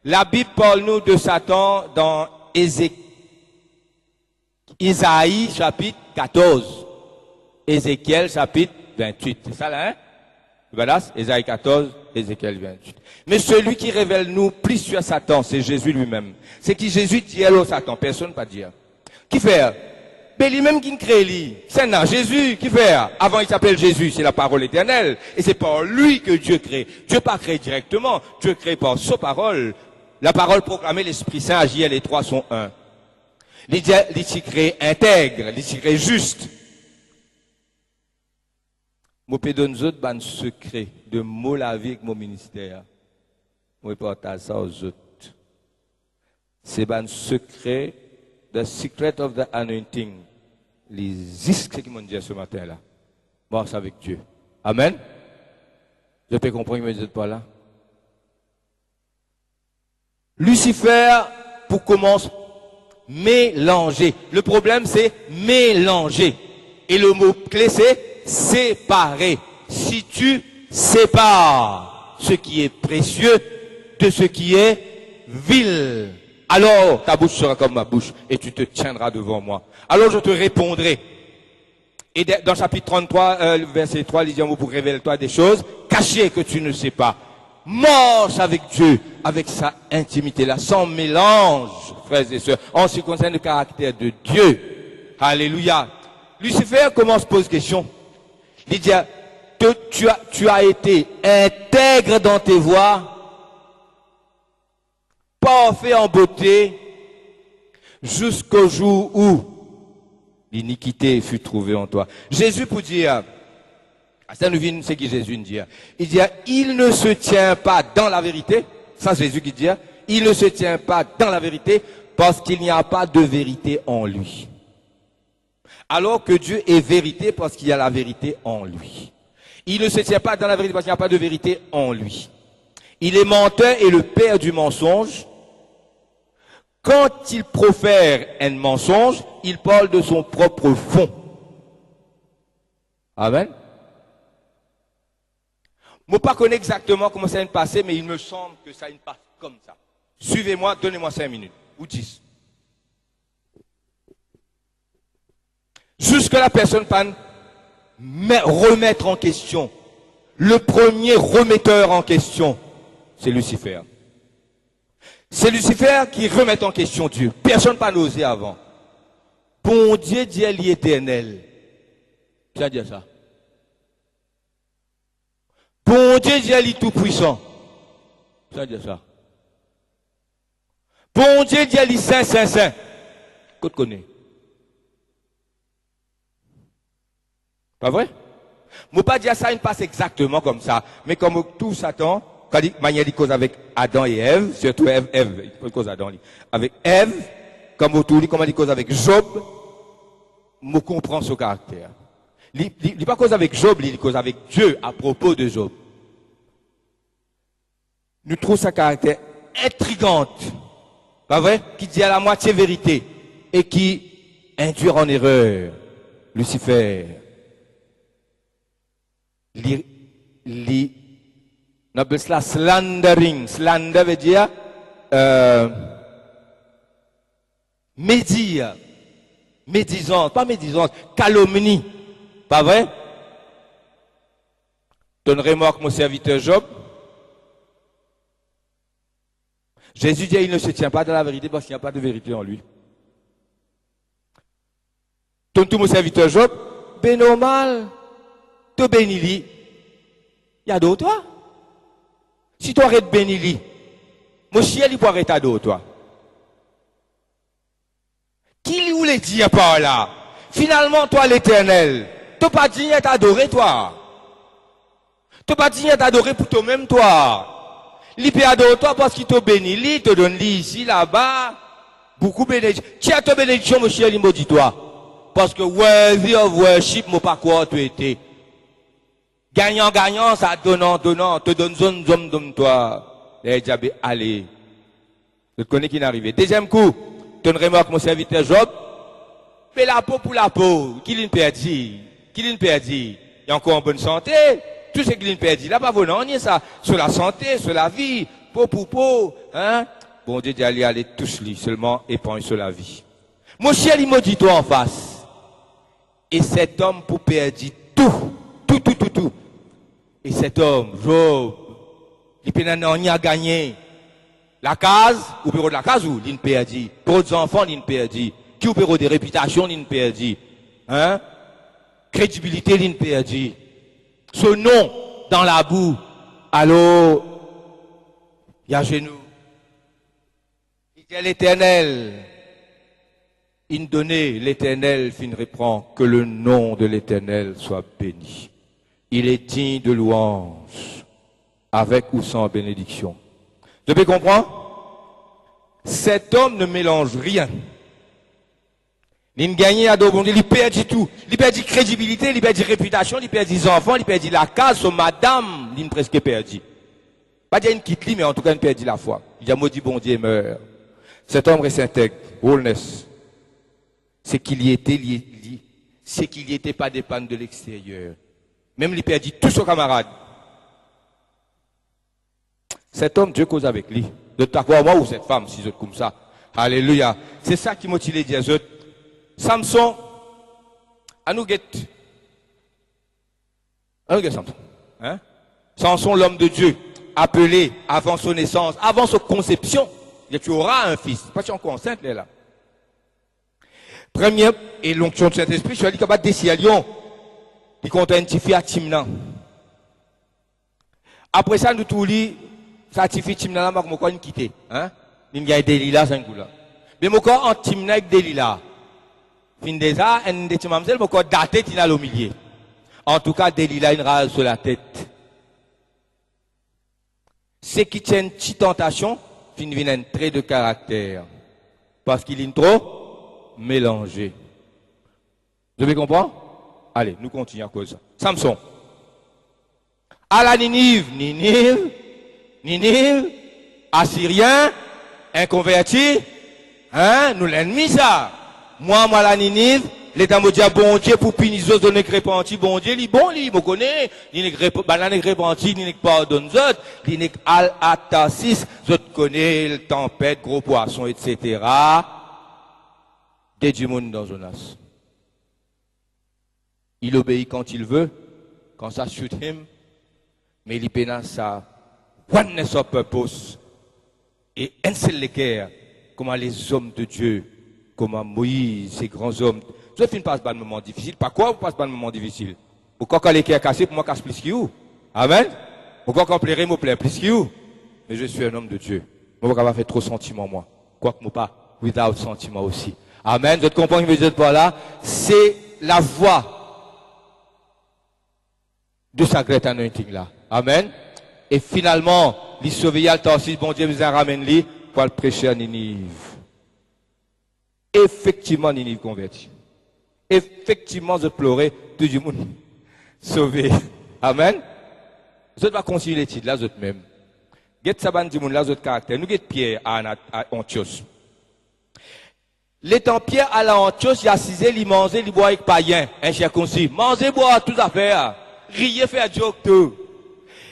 La Bible parle nous de Satan dans Isaïe chapitre 14. Ézéchiel chapitre 28. C'est ça là, hein? Voilà, Ésaïe 14, Ézéchiel 28. Mais celui qui révèle nous plus sur Satan, c'est Jésus lui-même. C'est qui Jésus dit au Satan, personne ne peut dire. Qui fait? Mais lui-même qui crée lui. C'est non, Jésus qui fait. Avant il s'appelle Jésus, c'est la parole éternelle. Et c'est par lui que Dieu crée. Dieu pas crée directement, Dieu crée par sa parole. La parole proclamée, l'Esprit Saint agit, les trois sont un. Il s'y crée intègre, il s'y crée juste. Je peux donner aux autres un secret de mots la vie avec mon ministère. Je partage ça aux autres. C'est un secret, the secret of the anointing. Les isques qui m'ont dit ce matin-là. Bon, c'est avec Dieu. Amen. Je peux comprendre que vous n'êtes pas là. Lucifer, pour commencer, mélanger. Le problème, c'est mélanger. Et le mot-clé, c'est séparer. Si tu sépares ce qui est précieux de ce qui est vil, alors ta bouche sera comme ma bouche et tu te tiendras devant moi. Alors je te répondrai. Et dans chapitre 33, verset 3, il dit, pour révéler-toi des choses cachées que tu ne sais pas. Marche avec Dieu, avec sa intimité là, sans mélange, frères et sœurs, en ce qui concerne le caractère de Dieu. Alléluia. Lucifer commence pose question. Il dit, tu as été intègre dans tes voies, parfait en beauté, jusqu'au jour où l'iniquité fut trouvée en toi. Jésus pour dire, ça nous vient, c'est qui Jésus nous dit. Il dit, il ne se tient pas dans la vérité. Ça, Jésus qui dit, il ne se tient pas dans la vérité parce qu'il n'y a pas de vérité en lui. Alors que Dieu est vérité parce qu'il y a la vérité en lui. Il ne se tient pas dans la vérité parce qu'il n'y a pas de vérité en lui. Il est menteur et le père du mensonge. Quand il profère un mensonge, il parle de son propre fond. Amen. Je ne sais pas exactement comment ça va passer, mais il me semble que ça va passer comme ça. Suivez-moi, donnez-moi 5 minutes, ou 10. Jusque la personne pas remettre en question. Le premier remetteur en question, c'est Lucifer. C'est Lucifer qui remet en question Dieu. Personne n'a osé avant. Bon Dieu dit l'éternel. Qui a dit ça? Bon Dieu dit le tout-puissant. Qui a dit ça? Bon Dieu dit le saint, saint, saint. Qu'on te connaît? Pas vrai? Je ne peux pas dire ça, il passe exactement comme ça. Mais comme tout Satan, quand il cause avec Adam et Ève, surtout Ève, il cause Adam. Avec Ève, comme il comment il cause avec Job, je comprends ce caractère. Il ne pas cause avec Job, il cause avec Dieu à propos de Job. Nous trouvons sa caractère intrigante. Pas vrai? Qui dit à la moitié vérité et qui induit en erreur Lucifer. On appelle cela slandering. Slander veut dire médire, médisance, pas médisance, calomnie. Pas vrai? Donne remorque mon serviteur Job. Jésus dit il ne se tient pas dans la vérité parce qu'il n'y a pas de vérité en lui. Donne tout mon serviteur Job, ben normal. Tu bénis lui. Il y a d'autres toi. Si tu arrêtes bénis lui, mon chien il peut arrêter d'autres toi. Qui lui voulait dire par là? Finalement, toi l'éternel, tu n'as pas digne t'adorer toi. Tu n'as pas digne t'adorer pour toi-même toi. Il peut adorer toi parce qu'il te bénit, il te donne ici, là-bas, beaucoup bénédiction. Tu as ta bénédiction, mon chien, il me dit toi. Parce que worthy of worship, moi pas quoi tu étais. Gagnant, gagnant, ça donnant, donnant, te donne zone, donne-toi. Les diables, allez. Je te connais qui n'est arrivé. Deuxième coup, tu ne remarques mon serviteur Job. Mais la peau pour la peau, qui l'une perdit? Qui l'une perdit? Il y a encore en bonne santé. Tout ce qui l'une perdit. Là, pas volant, on y est ça. Sur la santé, sur la vie, peau pour peau, hein? Bon Dieu dit, allez, touche-lui, seulement épargne sur la vie. Mon chien, il m'a dit toi en face. Et cet homme pour perdre tout. Et cet homme, Job, il a gagné la case, ou bureau de la case, ou l'in perdu. Pour des enfants, l'in perdu. Qui au bureau de réputation, l'in perdu. Hein? Crédibilité, l'in perdu. Ce nom dans la boue. Allô? Il y a genou. Il dit l'Éternel. Il donnait, l'Éternel fin reprend. Que le nom de l'Éternel soit béni. Il est digne de louange. Avec ou sans bénédiction. Vous devez comprendre? Cet homme ne mélange rien. Il gagne à Dobondé, il perd tout. Il perd crédibilité, il perd réputation, il perd des enfants, il perd la case, son madame, il presque perdu. Pas dire une quitte lui, mais en tout cas, il perd la foi. Il a maudit bon Dieu meurt. Cet homme reste intègre, wholeness. C'est qu'il y était, c'est qu'il y était pas dépendre de l'extérieur. Même il perdit tout son camarade. Cet homme, Dieu cause avec lui. De t'avoir moi ou cette femme, si je comme ça. Alléluia. C'est ça qui motive les dieux. Samson, à nous guette. À nous guette Samson. Hein? Samson, l'homme de Dieu, appelé avant son naissance, avant sa conception. Tu auras un fils. Pas si encore enceinte, là. Première, et l'onction du Saint-Esprit, je suis allé capable de à Lyon. Il compte une petite fille à Timnan. Après ça, nous tous les ça tifie Timna là, moi, une quitter, hein? Il y a des lilas, c'est un coup là. Mais mon corps en Timna avec des lilas. Fin déjà, un des timamsel, mon corps daté, il a au milieu. En tout cas, des lilas, une rase sur la tête. C'est qui tient une petite tentation, fin vient un trait de caractère. Parce qu'il est trop mélangé. Vous devez comprendre? Allez, nous continuons à cause de ça. Samson. À la Ninive, Assyrien, inconverti, hein, nous l'ennemi ça. Moi, la Ninive, l'état me dit, bon Dieu, pour punir les autres, ne répenti, bon Dieu, il bon, il me connaît, il ne répenti, il ne pardonne autres, il ne al-atasis, je connais, le tempête, gros poisson, etc. Des du monde dans un as. Il obéit quand il veut, quand ça shoot him, mais il peine ça. Oneness of purpose. Et un seul l'équerre, comment les hommes de Dieu, comment Moïse, ces grands hommes. Je finis pas un moment difficile. Par quoi vous passez pas un moment difficile? Pourquoi quand l'équerre cassé, pour moi casse plus que vous? Amen? Pourquoi quand plairait, moi plaît plus que vous? Mais je suis un homme de Dieu. Moi, je ne vais pas faire trop sentiment, moi. Quoique moi pas, without sentiment aussi. Amen. Vous comprenez ce que je veux dire par là? C'est la voix de sa great anointing là. Amen. Et finalement, il surveille le temps, si bon Dieu nous a ramené pour le prêcher à Ninive. Effectivement, Ninive converti. Effectivement, je pleurais, tout le monde sauvé. Amen. Je vais continuer l'étude là, je même. Get saban du monde là, je caractère. Nous get Pierre à Antioche. L'étant Pierre à la Antioche, il a cisé, il mangeait, il boit avec païen, un cher concis. Manger, boire, tout à faire. Rier, faire joke, tout.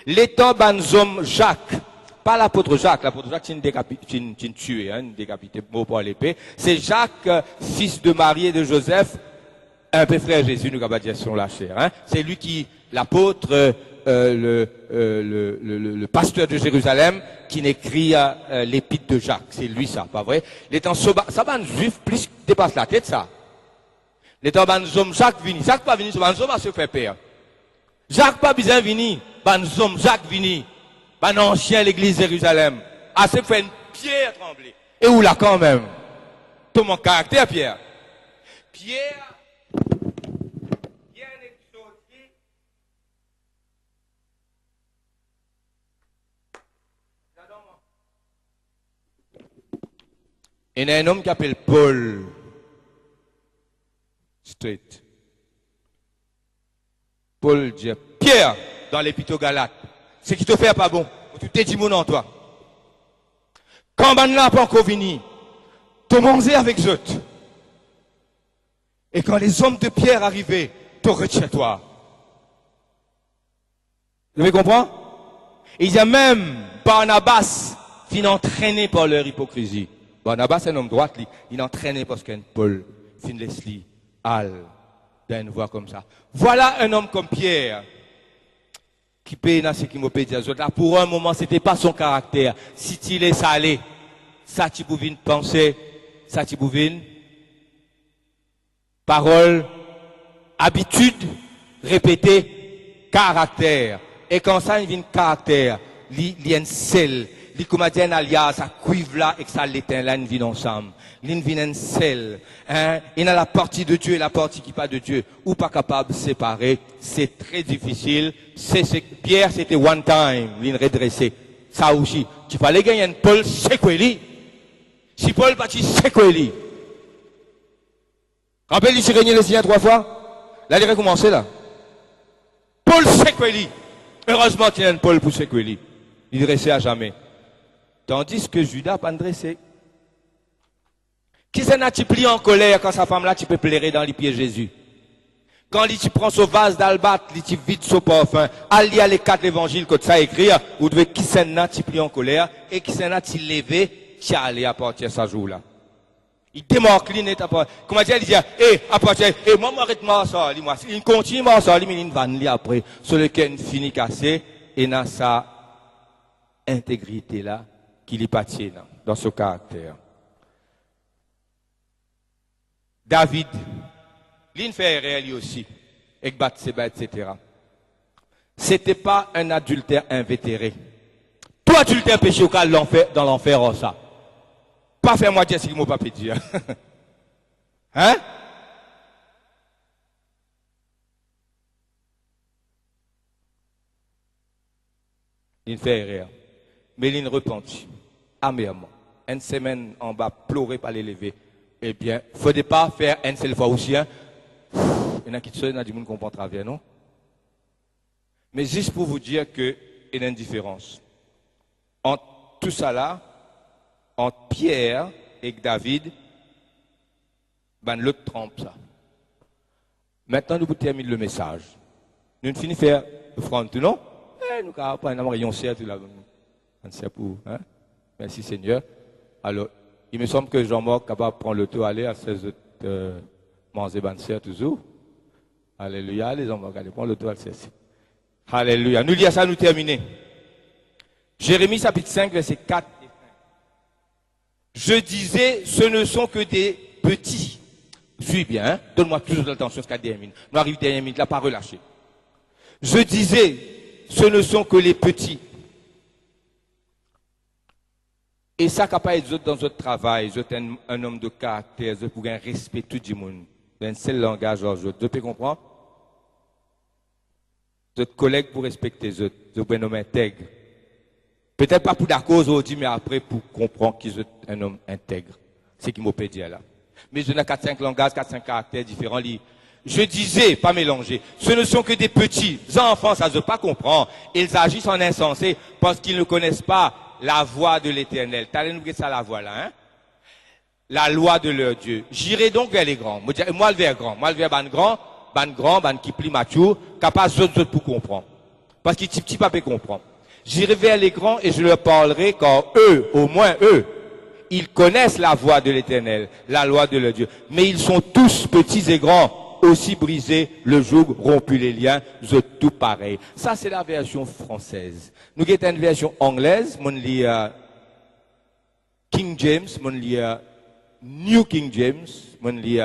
L'étant banzom Jacques, pas l'apôtre Jacques c'est une tué, hein, une décapité, mot pour l'épée. C'est Jacques, fils de Marie et de Joseph, un peu frère Jésus, nous avons dit sur la chair, hein. C'est lui qui, l'apôtre, le pasteur de Jérusalem, qui n'écrit l'épître de Jacques. C'est lui ça, pas vrai? L'étant ça va un juif plus dépasse la tête, ça. L'étant banzom Jacques vini. Jacques pas vini, ce banzom va se faire peur. Jacques pas besoin vini. Banzom Jacques vini. Ban ancien l'église de Jérusalem. Ah, c'est fait une pierre trembler. Et où là quand même? Tout mon caractère, Pierre. Pierre n'est sorti. Il y a un homme qui s'appelle Paul. Straight. Paul dit, Pierre, dans l'épître aux Galates, ce qui te fait pas bon, tu t'es dit mon en toi. Quand on n'a pas encore fini, tu mangeais avec eux. Et quand les hommes de Pierre arrivaient, tu retiens toi. Vous avez compris? Il y a même Barnabas qui est entraîné par leur hypocrisie. Barnabas est un homme droit, il est entraîné parce qu'un Paul, fin Leslie, Al, d'une voix comme ça. Voilà un homme comme Pierre. Qui paye dans ce qui m'a dit là. Pour un moment, c'était pas son caractère. Si il est salé, ça tu pouvais penser, ça tu pouvais parole, habitude, répéter, caractère. Et quand ça, il vient caractère, il y a un sel, il comme un alias, ça cuivre là et que ça l'éteint là, il vient ensemble. Il vient un sel. Hein? Il y a la partie de Dieu et la partie qui n'est pas de Dieu. Ou pas capable de séparer. C'est très difficile. Pierre, c'était one time, il redressé. Ça aussi. Tu fallait gagner un Paul Sekweli. Si Paul pas Sekweli. Rappelle, il s'est régné le Seigneur 3 fois. Là, il a recommencé là. Paul Sekweli. Heureusement, il y a un Paul pour Sekweli. Il dressait à jamais. Tandis que Judas pas dressé. Qui s'en a tu plié en colère quand sa femme là tu peux pleurer dans les pieds de Jésus. Quand tu prends ce vase d'albâtre, tu vides ce parfum. Il y a les 4 évangiles que ça écrire, ou devez qui s'en a tu plié en colère et qui s'en a tu levé, tu allé à partir de ce jour-là. Il démarque l'inet à part. Comment dire, il dit, à partir, moi m'arrête-moi ça, il continue moi ça, il va aller après, sur lequel il finit cassé et dans sa intégrité là, qu'il y pâtit dans ce caractère. David, l'in fait réel aussi, avec Batseba, etc. C'était pas un adultère invétéré. Tout adultère péché au cas dans l'enfer, oh, ça. Pas faire moi dire ce qu'il m'a pas pu dire. Hein? Il fait rire. Mais il repentit. Amèrement. Une semaine en bas, pleurer pas l'élever. Eh bien, il ne faudrait pas faire une seule fois aussi. Hein. Il y en a qui se disent, qu'on comprend travers, non? Mais juste pour vous dire qu'il y a une différence. Entre tout ça là, entre Pierre et David, ben l'autre trompe ça. Maintenant, nous terminons le message. Nous finissons faire le front, non? Nous n'avons pas un rayon certes là. Pour, hein? Merci Seigneur. Alors, il me semble que Jean-Marc est capable de prendre le tour aller à 16 manger banser toujours. Alléluia, les hommes allez prendre le tour à 16. Alléluia. Nous lisons ça, nous terminons. Jérémie chapitre 5, verset 4 et 5. Je disais, ce ne sont que des petits. Suis bien, hein? Donne-moi toujours l'attention jusqu'à dernière minute. Nous arrivons à dernière minute, là, pas relâché. Je disais, ce ne sont que les petits. Et ça, quand pas être dans votre travail, vous êtes un homme de caractère, vous pouvez respecter tout le monde. Dans un seul langage, vous pouvez comprendre? Vous êtes collègue pour respecter les autres, vous pouvez un homme intègre. Peut-être pas pour la cause aujourd'hui, mais après pour comprendre qu'ils sont un homme intègre. C'est ce qui m'a dit là. Mais je n'ai 4-5 langages, 4-5 caractères différents. Je disais, pas mélanger, ce ne sont que des petits enfants, ça ne veut pas comprendre. Ils agissent en insensé parce qu'ils ne connaissent pas la voix de l'Éternel. T'allais nous dire ça la voix là, hein? La loi de leur Dieu. J'irai donc vers les grands. Moi, le vers grand. Moi, le vers ban grand, ban qui plie mature, capable d'autres pour comprendre. Parce qu'ils petit pas comprendre. J'irai vers les grands et je leur parlerai quand eux, au moins eux, ils connaissent la voix de l'Éternel, la loi de leur Dieu. Mais ils sont tous petits et grands. Aussi brisé le joug, rompu les liens, tout pareil. Ça, c'est la version française. Nous avons une version anglaise, mon lit King James, mon lit New King James, mon lit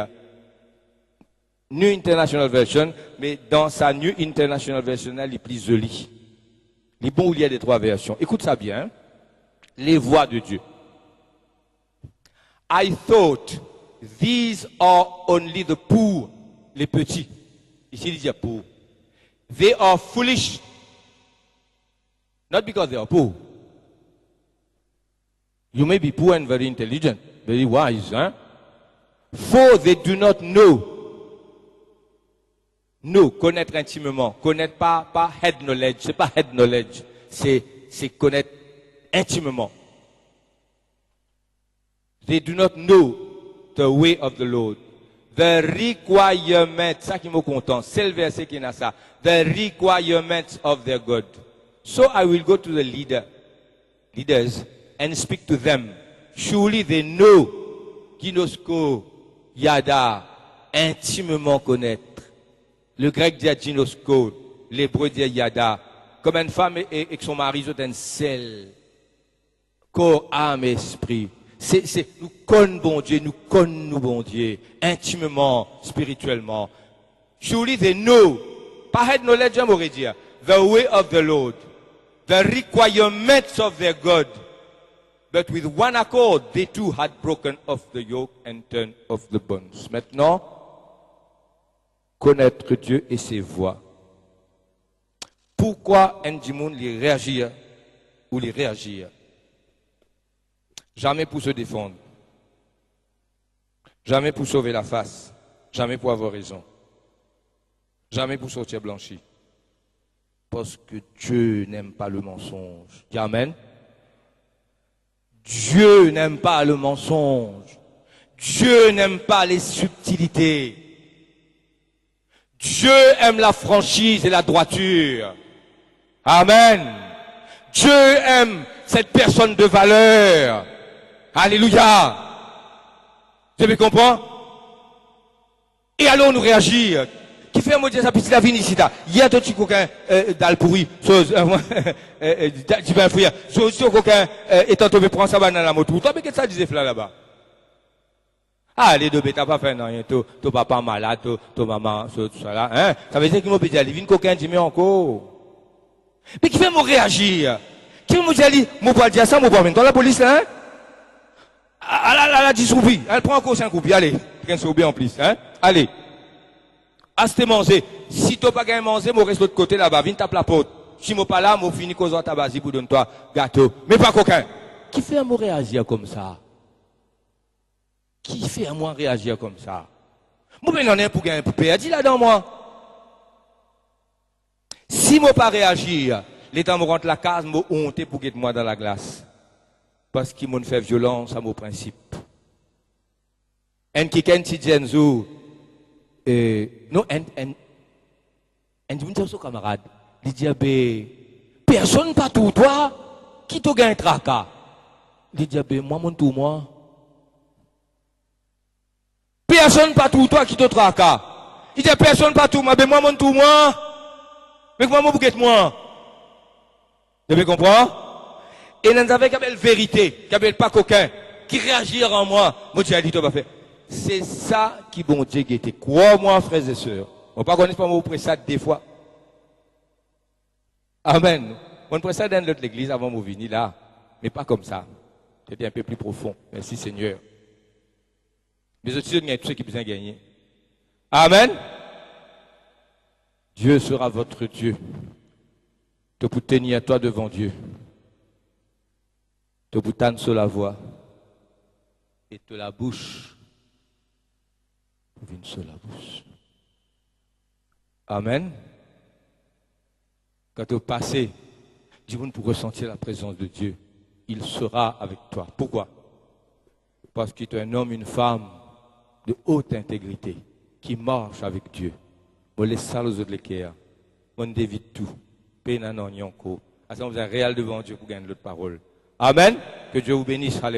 New International Version, mais dans sa New International Version, elle est plus jolie. Les bons, il y a des 3 versions. Écoute ça bien. Hein? Les voix de Dieu. I thought these are only the poor. Les petits. Ici, il dit poor. They are foolish. Not because they are poor. You may be poor and very intelligent, very wise, hein? For they do not know. Know, connaître intimement. Connaître pas head knowledge. C'est pas head knowledge. C'est connaître intimement. They do not know the way of the Lord. The requirement, ça qui me content, c'est le verset qui est ça. The requirements of their God. So I will go to the leaders, and speak to them. Surely they know, ginosko, yada, intimement connaître. Le grec dit ginosko, l'hébreu dit yada, Comme une femme et que son mari sont un seul. Corps, âme et esprit. Nous connaissons bon Dieu, nous connaissons bon Dieu, intimement, spirituellement. Surely they know, pas head knowledge, j'aimerais dire, the way of the Lord, the requirements of their God. But with one accord, they too had broken off the yoke and turned off the bonds. Maintenant, connaître Dieu et ses voies. Pourquoi un dimoun les réagir ou les réagir? Jamais pour se défendre. Jamais pour sauver la face. Jamais pour avoir raison. Jamais pour sortir blanchi. Parce que Dieu n'aime pas le mensonge. Dis Amen. Dieu n'aime pas le mensonge. Dieu n'aime pas les subtilités. Dieu aime la franchise et la droiture. Amen. Dieu aime cette personne de valeur. Alléluia. Tu me comprends? Et allons nous réagir. Qui fait un Dieu sa petite la vie ici là. Hier toi tu coquin dalle pourri, chose tu vas frère. Chose coquin étant tombé prendre sa banane à la moto. Toi mais qu'est-ce que ça disait là-bas? Ah, les deux bêtas pas fait rien, ton papa malade, ton maman, tout ça là, hein? Ça veut dire qu'il m'a dit, il vient coquin, dis mais encore. Mais qui fait me réagir? Qui me dit, moi pas dire ça, moi pas venir dans la police là, hein? Ah là, 10 roupies. Elle prend encore 5 roupies, allez. 15 roupies en plus, hein? Allez. Ah, c'était manger. Si t'as pas gagné manger, moi reste de l'autre côté là-bas, viens tape la porte. Si moi pas là, moi finis causant ta base pour donner toi gâteau. Mais pas coquin. Qui fait me réagir comme ça? Qui fait à moi réagir comme ça? Moi, ben, n'en ai pour gagner pour payer. Dis là-dedans, moi. Si moi pas réagir, l'État me rentre la case, moi honte pour guetter moi dans la glace. Parce qu'il m'a fait violence à mon principe. En qui ken ti djenzo, non, en dit mon camarade, il dit, personne pas tout, toi, qui te gagne tracas? Il dit, moi, mon tout, moi. Personne pas tout, toi qui te traca. Il dit personne pas tout, moi, mais moi, mon tout, moi. Mais moi, mon bouquet, moi. Vous comprenez? Et nous avons une vérité, qui pas coquin, qui réagit en moi. Moi, tu as dit, tu vas faire. C'est ça qui, bon Dieu, était. Crois-moi, frères et sœurs. On ne pas connaître pas mon pressade des fois. Amen. On pressade dans l'autre l'église avant de venir là. Mais pas comme ça. C'était un peu plus profond. Merci, Seigneur. Mais aussi, il y a tous ceux qui ont besoin de gagner. Amen. Dieu sera votre Dieu. Tu peux tenir toi devant Dieu. Tu peux t'en sur la voix. Et te la bouche. Une seule la bouche. Amen. Quand tu passes, dis-moi pour ressentir la présence de Dieu. Il sera avec toi. Pourquoi? Parce qu'il est un homme, une femme de haute intégrité, qui marche avec Dieu. On laisse ça aux autres l'équerre. On évite tout. Pénanon yonko. À ce moment, vous êtes réel devant Dieu pour gagner l'autre parole. Amen. Que Dieu vous bénisse. Alléluia.